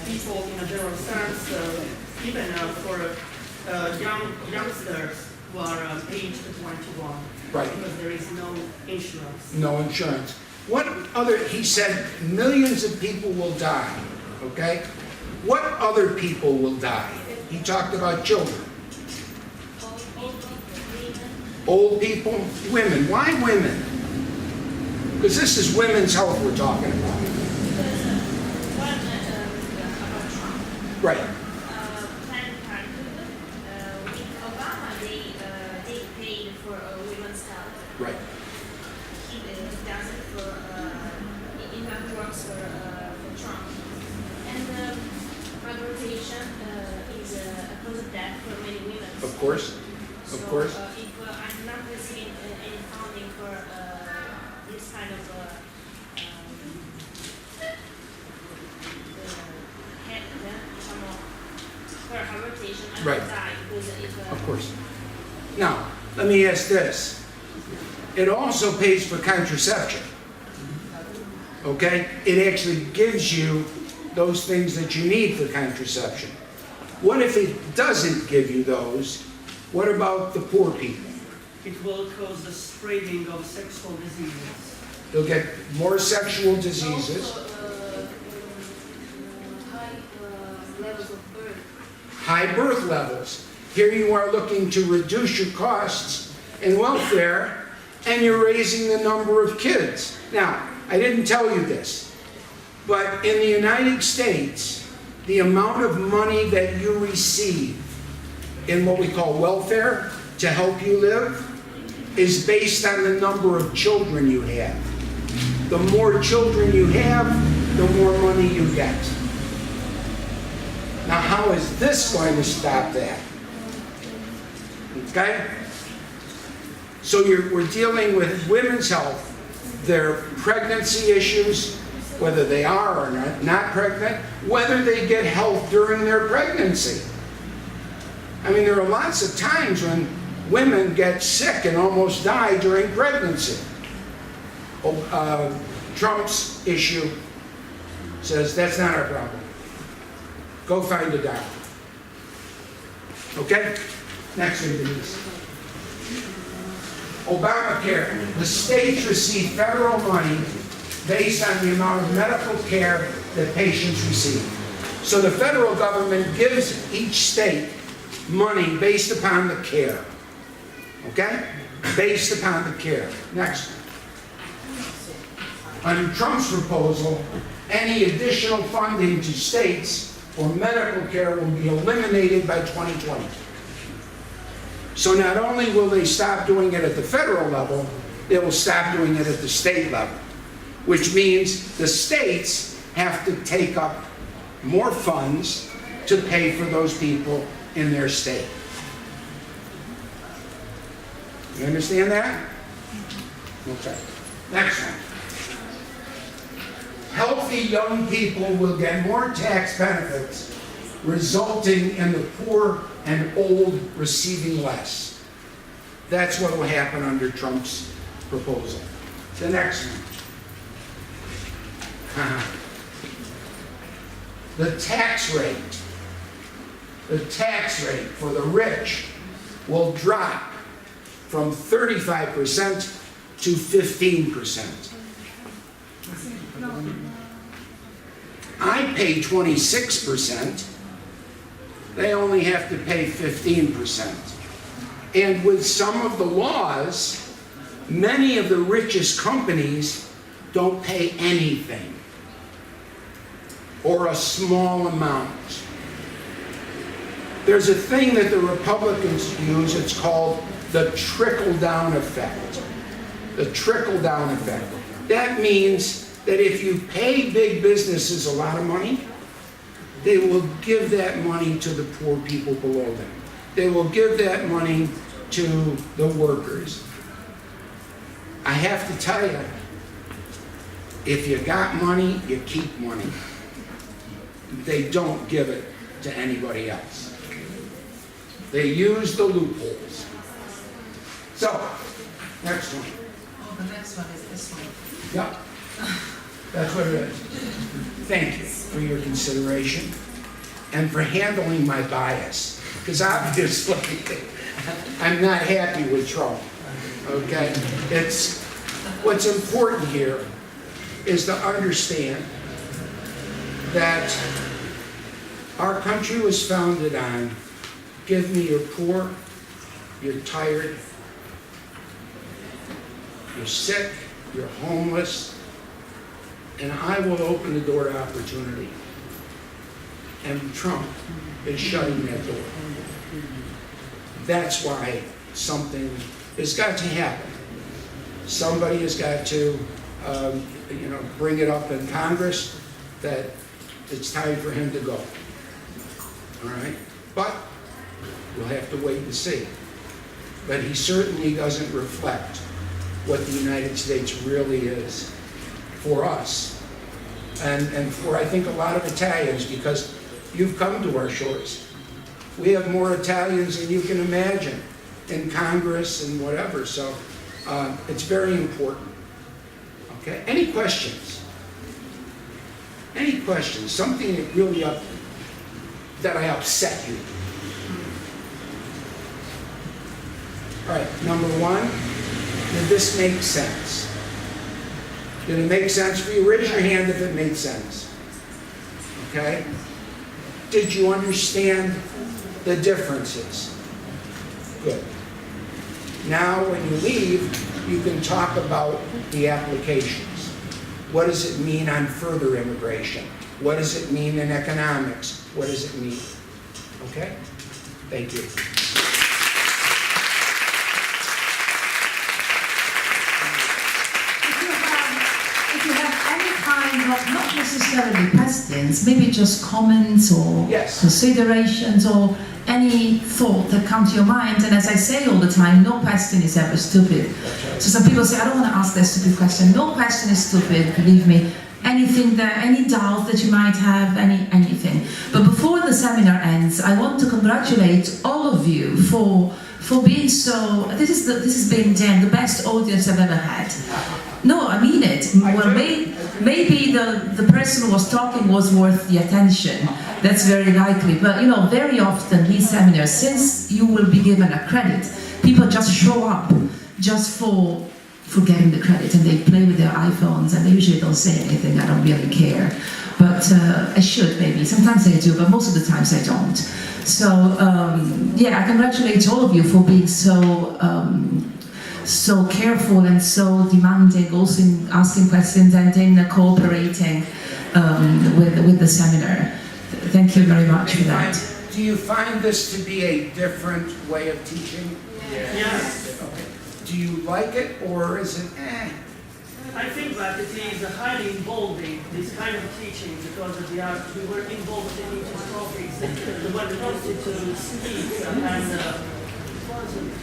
people in a general sense, even for youngsters who are aged 21. Right. Because there is no insurance. No insurance. What other, he said millions of people will die, okay? What other people will die? He talked about children. Old people, women. Why women? Because this is women's health we're talking about. Right. Planned Parenthood, with Obama, they paid for women's health. Right. He does it for, it not works for Trump. And abortion is a cause of death for many women. Of course. So, Of course. if I'm not receiving any funding for this kind of for abortion, I Right. will die because if Of course. Now, let me ask this. It also pays for contraception. Okay? It actually gives you those things that you need for contraception. What if it doesn't give you those? What about the poor people? It will cause the spreading of sexual diseases. They'll get more sexual diseases, also, high levels of birth. high birth levels. Here you are looking to reduce your costs in welfare, and you're raising the number of kids. Now, I didn't tell you this, but in the United States, the amount of money that you receive in what we call welfare to help you live is based on the number of children you have. The more children you have, the more money you get. Now, how is this going to stop that? Okay? So we're dealing with women's health, their pregnancy issues, whether they are or not pregnant, whether they get health during their pregnancy. I mean, there are lots of times when women get sick and almost die during pregnancy. Trump's issue says that's not our problem. Go find a doctor. Okay? Next one, Denise. Obamacare. The states receive federal money based on the amount of medical care that patients receive. So the federal government gives each state money based upon the care. Okay? Based upon the care. Next. Under Trump's proposal, any additional funding to states for medical care will be eliminated by 2020. So not only will they stop doing it at the federal level, they will stop doing it at the state level, which means the states have to take up more funds to pay for those people in their state. You understand that? Okay. Next one. Healthy young people will get more tax benefits, resulting in the poor and old receiving less. That's what will happen under Trump's proposal. The next one. The tax rate for the rich will drop from 35% to 15%. I pay 26%. They only have to pay 15%. And with some of the laws, many of the richest companies don't pay anything or a small amount. There's a thing that the Republicans use, it's called the trickle-down effect. The trickle-down effect. That means that if you pay big businesses a lot of money, they will give that money to the poor people below them. They will give that money to the workers. I have to tell you, if you got money, you keep money. They don't give it to anybody else. They use the loopholes. So, next one. Oh, the next one is this one. Yep. That's what it is. Thank you for your consideration and for handling my bias. Because obviously, I'm not happy with Trump. Okay? What's important here is to understand that our country was founded on give me your poor, you're tired, you're sick, you're homeless, and I will open the door to opportunity. And Trump is shutting that door. That's why something has got to happen. Somebody has got to, bring it up in Congress that it's time for him to go. All right? But we'll have to wait and see. But he certainly doesn't reflect what the United States really is for us. And for, I think, a lot of Italians, because you've come to our shores. We have more Italians than you can imagine in Congress and whatever, so it's very important. Okay, any questions? Any questions? Something that really that I upset you? All right, number one, did this make sense? Did it make sense for you? Raise your hand if it made sense. Okay? Did you understand the differences? Good. Now, when you leave, you can talk about the applications. What does it mean on further immigration? What does it mean in economics? What does it mean? Okay? Thank you. Not necessarily questions, maybe just comments or Yes. considerations or any thought that comes to your mind. And as I say all the time, no question is ever stupid. So some people say, I don't want to ask that stupid question. No question is stupid, believe me. Anything there, any doubt that you might have, anything. But before the seminar ends, I want to congratulate all of you for being so. This has been, Jen, the best audience I've ever had. No, I mean it. Well, maybe the person who was talking was worth the attention. That's very likely. But very often these seminars, since you will be given a credit, people just show up just for getting the credit, and they play with their iPhones, and they usually don't say anything. I don't really care. But I should, maybe. Sometimes I do, but most of the times I don't. So, I congratulate all of you for being so careful and so demanding, also in asking questions and in cooperating with the seminar. Thank you very much for that. do you find this to be a different way of teaching? Yes. Okay. Do you like it, or is it I think that it is highly involving, this kind of teaching, because we were involved in each topics when we wanted to speak, and it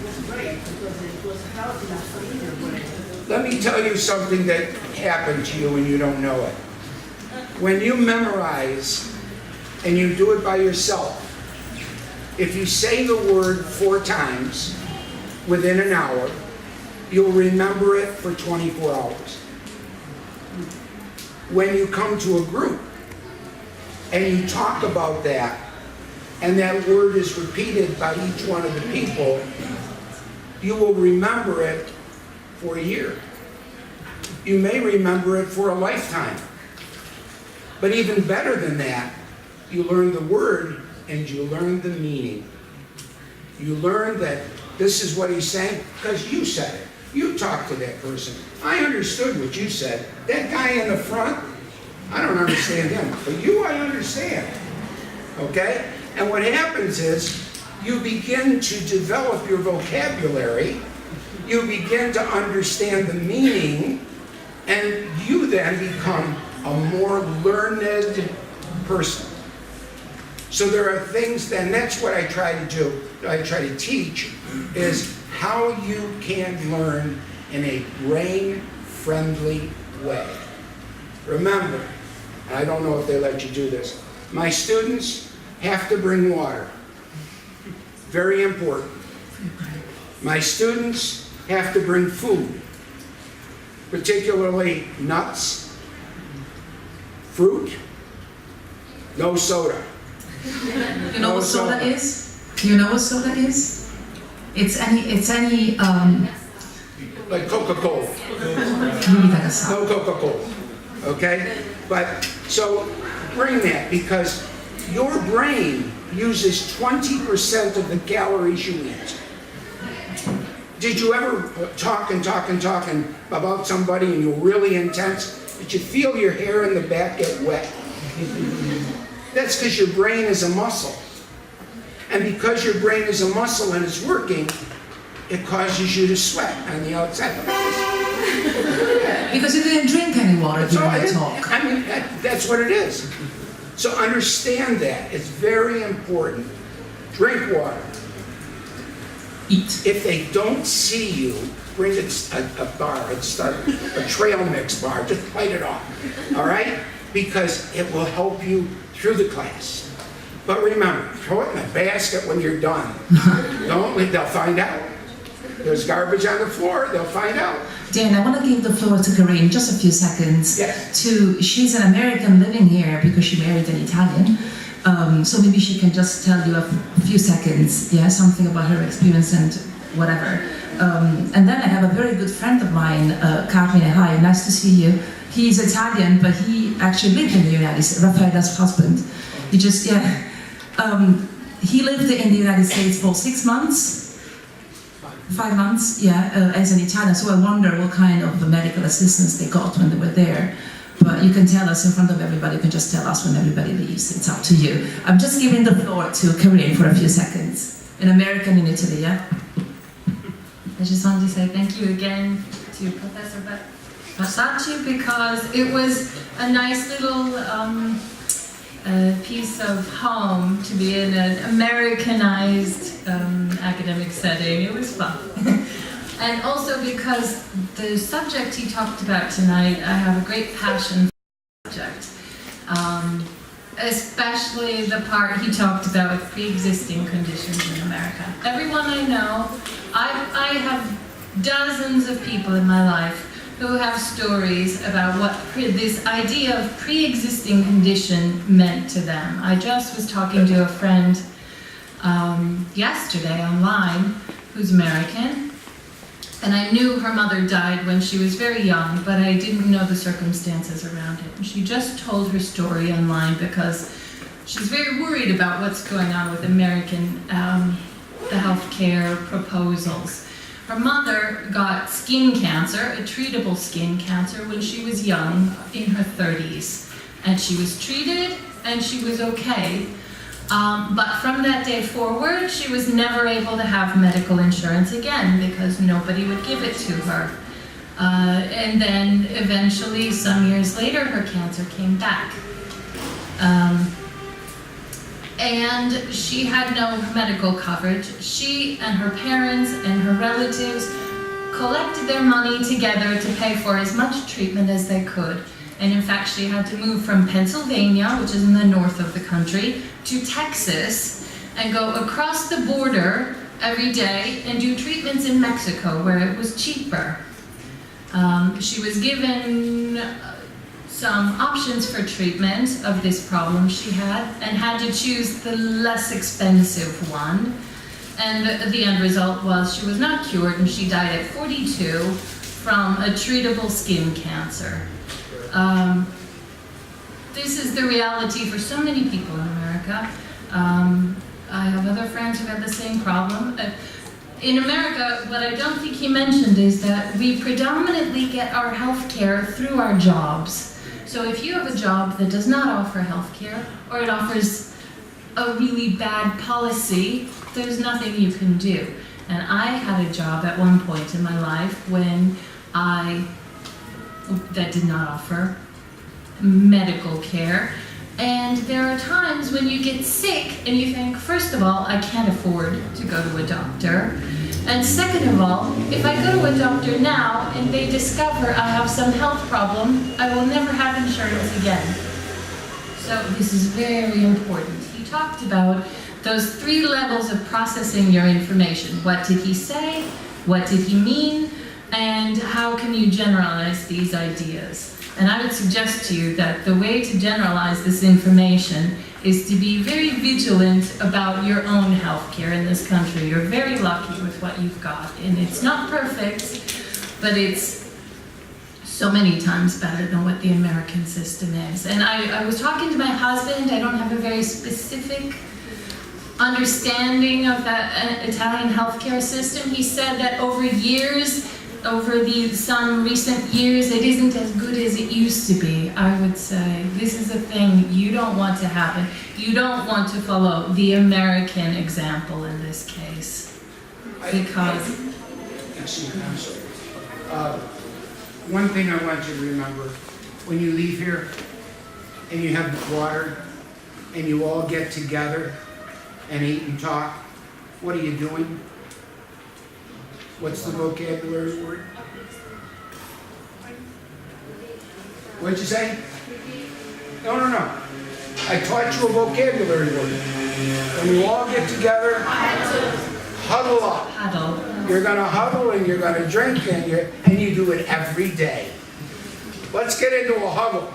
was great because it was helping us familiar way. Let me tell you something that happened to you and you don't know it. When you memorize and you do it by yourself, if you say the word 4 times within an hour, you'll remember it for 24 hours. When you come to a group and you talk about that, and that word is repeated by each one of the people, you will remember it for a year. You may remember it for a lifetime. But even better than that, you learn the word and you learn the meaning. You learn that this is what he's saying because you said it. You talked to that person. I understood what you said. That guy in the front, I don't understand him. But you, I understand. Okay? And what happens is you begin to develop your vocabulary. You begin to understand the meaning. And you then become a more learned person. So there are things, and that's what I try to do, I try to teach, is how you can learn in a brain-friendly way. Remember, I don't know if they let you do this, my students have to bring water. Very important. My students have to bring food, particularly nuts, fruit, no soda. You know what soda is? You know what soda is? It's any Like Coca-Cola. No Coca-Cola. Okay? But, so bring that, because your brain uses 20% of the calories you eat. Did you ever talk about somebody and you're really intense? Did you feel your hair in the back get wet? That's because your brain is a muscle. And because your brain is a muscle and it's working, it causes you to sweat on the outside. Because you didn't drink any water during the talk. I mean, that's what it is. So understand that. It's very important. Drink water. Eat. If they don't see you, bring a bar, a trail mix bar, just light it off, all right? Because it will help you through the class. But remember, throw it in the basket when you're done. They'll find out. There's garbage on the floor, they'll find out. Dan, I want to give the floor to Corinne, just a few seconds. Yes. She's an American living here because she married an Italian. So maybe she can just tell you a few seconds, yeah, something about her experience and whatever. And then I have a very good friend of mine, Carmine. Hi, nice to see you. He's Italian, but he actually lived in the United States, Raffaella's husband. He just, yeah. He lived in the United States for 6 months. 5 months, yeah, as an Italian, so I wonder what kind of medical assistance they got when they were there. But you can tell us in front of everybody, you can just tell us when everybody leaves, it's up to you. I'm just giving the floor to Corinne for a few seconds. An American in Italy, yeah? I just wanted to say thank you again to Professor Basacci because it was a nice little piece of home to be in an Americanized academic setting. It was fun. And also because the subject he talked about tonight, I have a great passion for the subject. Especially the part he talked about with pre-existing conditions in America. Everyone I know, I have dozens of people in my life who have stories about what this idea of pre-existing condition meant to them. I just was talking to a friend yesterday online who's American, and I knew her mother died when she was very young, but I didn't know the circumstances around it. And she just told her story online because she's very worried about what's going on with American the healthcare proposals. Her mother got skin cancer, a treatable skin cancer, when she was young, in her 30s. And she was treated, and she was okay. But from that day forward, she was never able to have medical insurance again because nobody would give it to her. And then eventually, some years later, her cancer came back. And she had no medical coverage. She and her parents and her relatives collected their money together to pay for as much treatment as they could. And in fact, she had to move from Pennsylvania, which is in the north of the country, to Texas and go across the border every day and do treatments in Mexico where it was cheaper. She was given some options for treatment of this problem she had and had to choose the less expensive one. And the end result was she was not cured and she died at 42 from a treatable skin cancer. This is the reality for so many people in America. I have other friends who have the same problem. In America, what I don't think he mentioned is that we predominantly get our health care through our jobs. So if you have a job that does not offer health care, or it offers a really bad policy, there's nothing you can do. And I had a job at one point in my life that did not offer medical care. And there are times when you get sick and you think, first of all, I can't afford to go to a doctor. And second of all, if I go to a doctor now and they discover I have some health problem, I will never have insurance again. So this is very important. He talked about those 3 levels of processing your information. What did he say? What did he mean? And how can you generalize these ideas? And I would suggest to you that the way to generalize this information is to be very vigilant about your own health care in this country. You're very lucky with what you've got. And it's not perfect, but it's so many times better than what the American system is. And I was talking to my husband. I don't have a very specific understanding of that Italian healthcare system. He said that over some recent years, it isn't as good as it used to be. I would say this is a thing you don't want to happen. You don't want to follow the American example in this case, because one thing I want you to remember, when you leave here and you have water and you all get together and eat and talk, what are you doing? What's the vocabulary word? What'd you say? No. I taught you a vocabulary word. When you all get together, huddle up. Huddle. You're going to huddle and you're going to drink and you do it every day. Let's get into a huddle.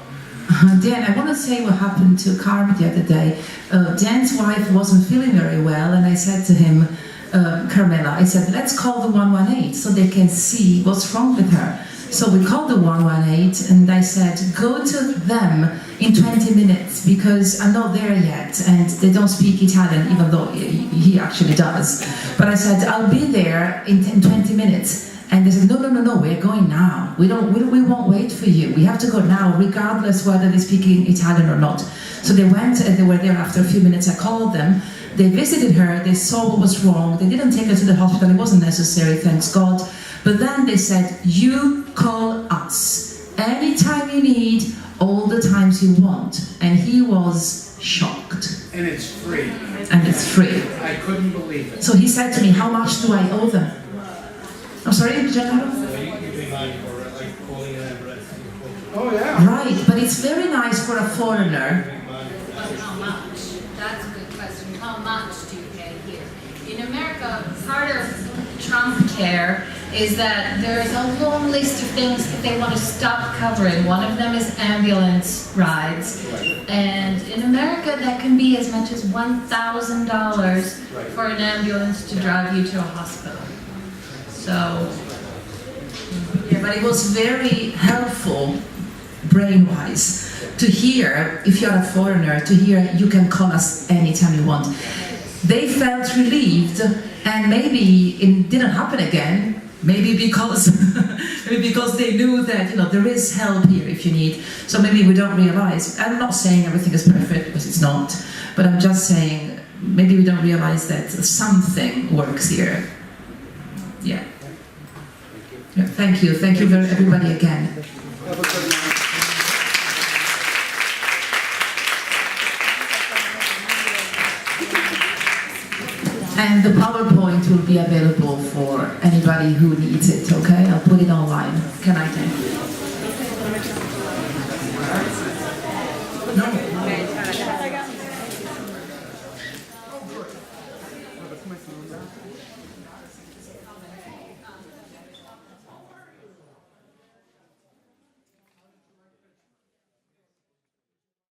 Dan, I want to say what happened to Carmen the other day. Dan's wife wasn't feeling very well, and I said to him, Carmela, I said, let's call the 118 so they can see what's wrong with her. So we called the 118 and I said, go to them in 20 minutes because I'm not there yet and they don't speak Italian, even though he actually does. But I said, I'll be there in 20 minutes. And they said, no, we're going now. We won't wait for you. We have to go now, regardless whether they speak Italian or not. So they went and they were there after a few minutes. I called them. They visited her, they saw what was wrong, they didn't take her to the hospital, it wasn't necessary, thanks God. But then they said, you call us, anytime you need, all the times you want. And he was shocked. And it's free. And it's free. I couldn't believe it. So he said to me, how much do I owe them? I'm sorry, Gennaro? Oh yeah. Right, but it's very nice for a foreigner. How much? That's a good question. How much do you pay here? In America, part of Trump care is that there's a long list of things that they want to stop covering. One of them is ambulance rides. And in America, that can be as much as $1,000 for an ambulance to drive you to a hospital. So, yeah, but it was very helpful, brain-wise, to hear, if you're a foreigner, to hear you can call us anytime you want. They felt relieved, and maybe it didn't happen again. Maybe because they knew that there is help here if you need. So maybe we don't realize. I'm not saying everything is perfect because it's not, but I'm just saying maybe we don't realize that something works here. Yeah. Yeah, thank you very everybody again. Have a good night. And the PowerPoint will be available for anybody who needs it, okay?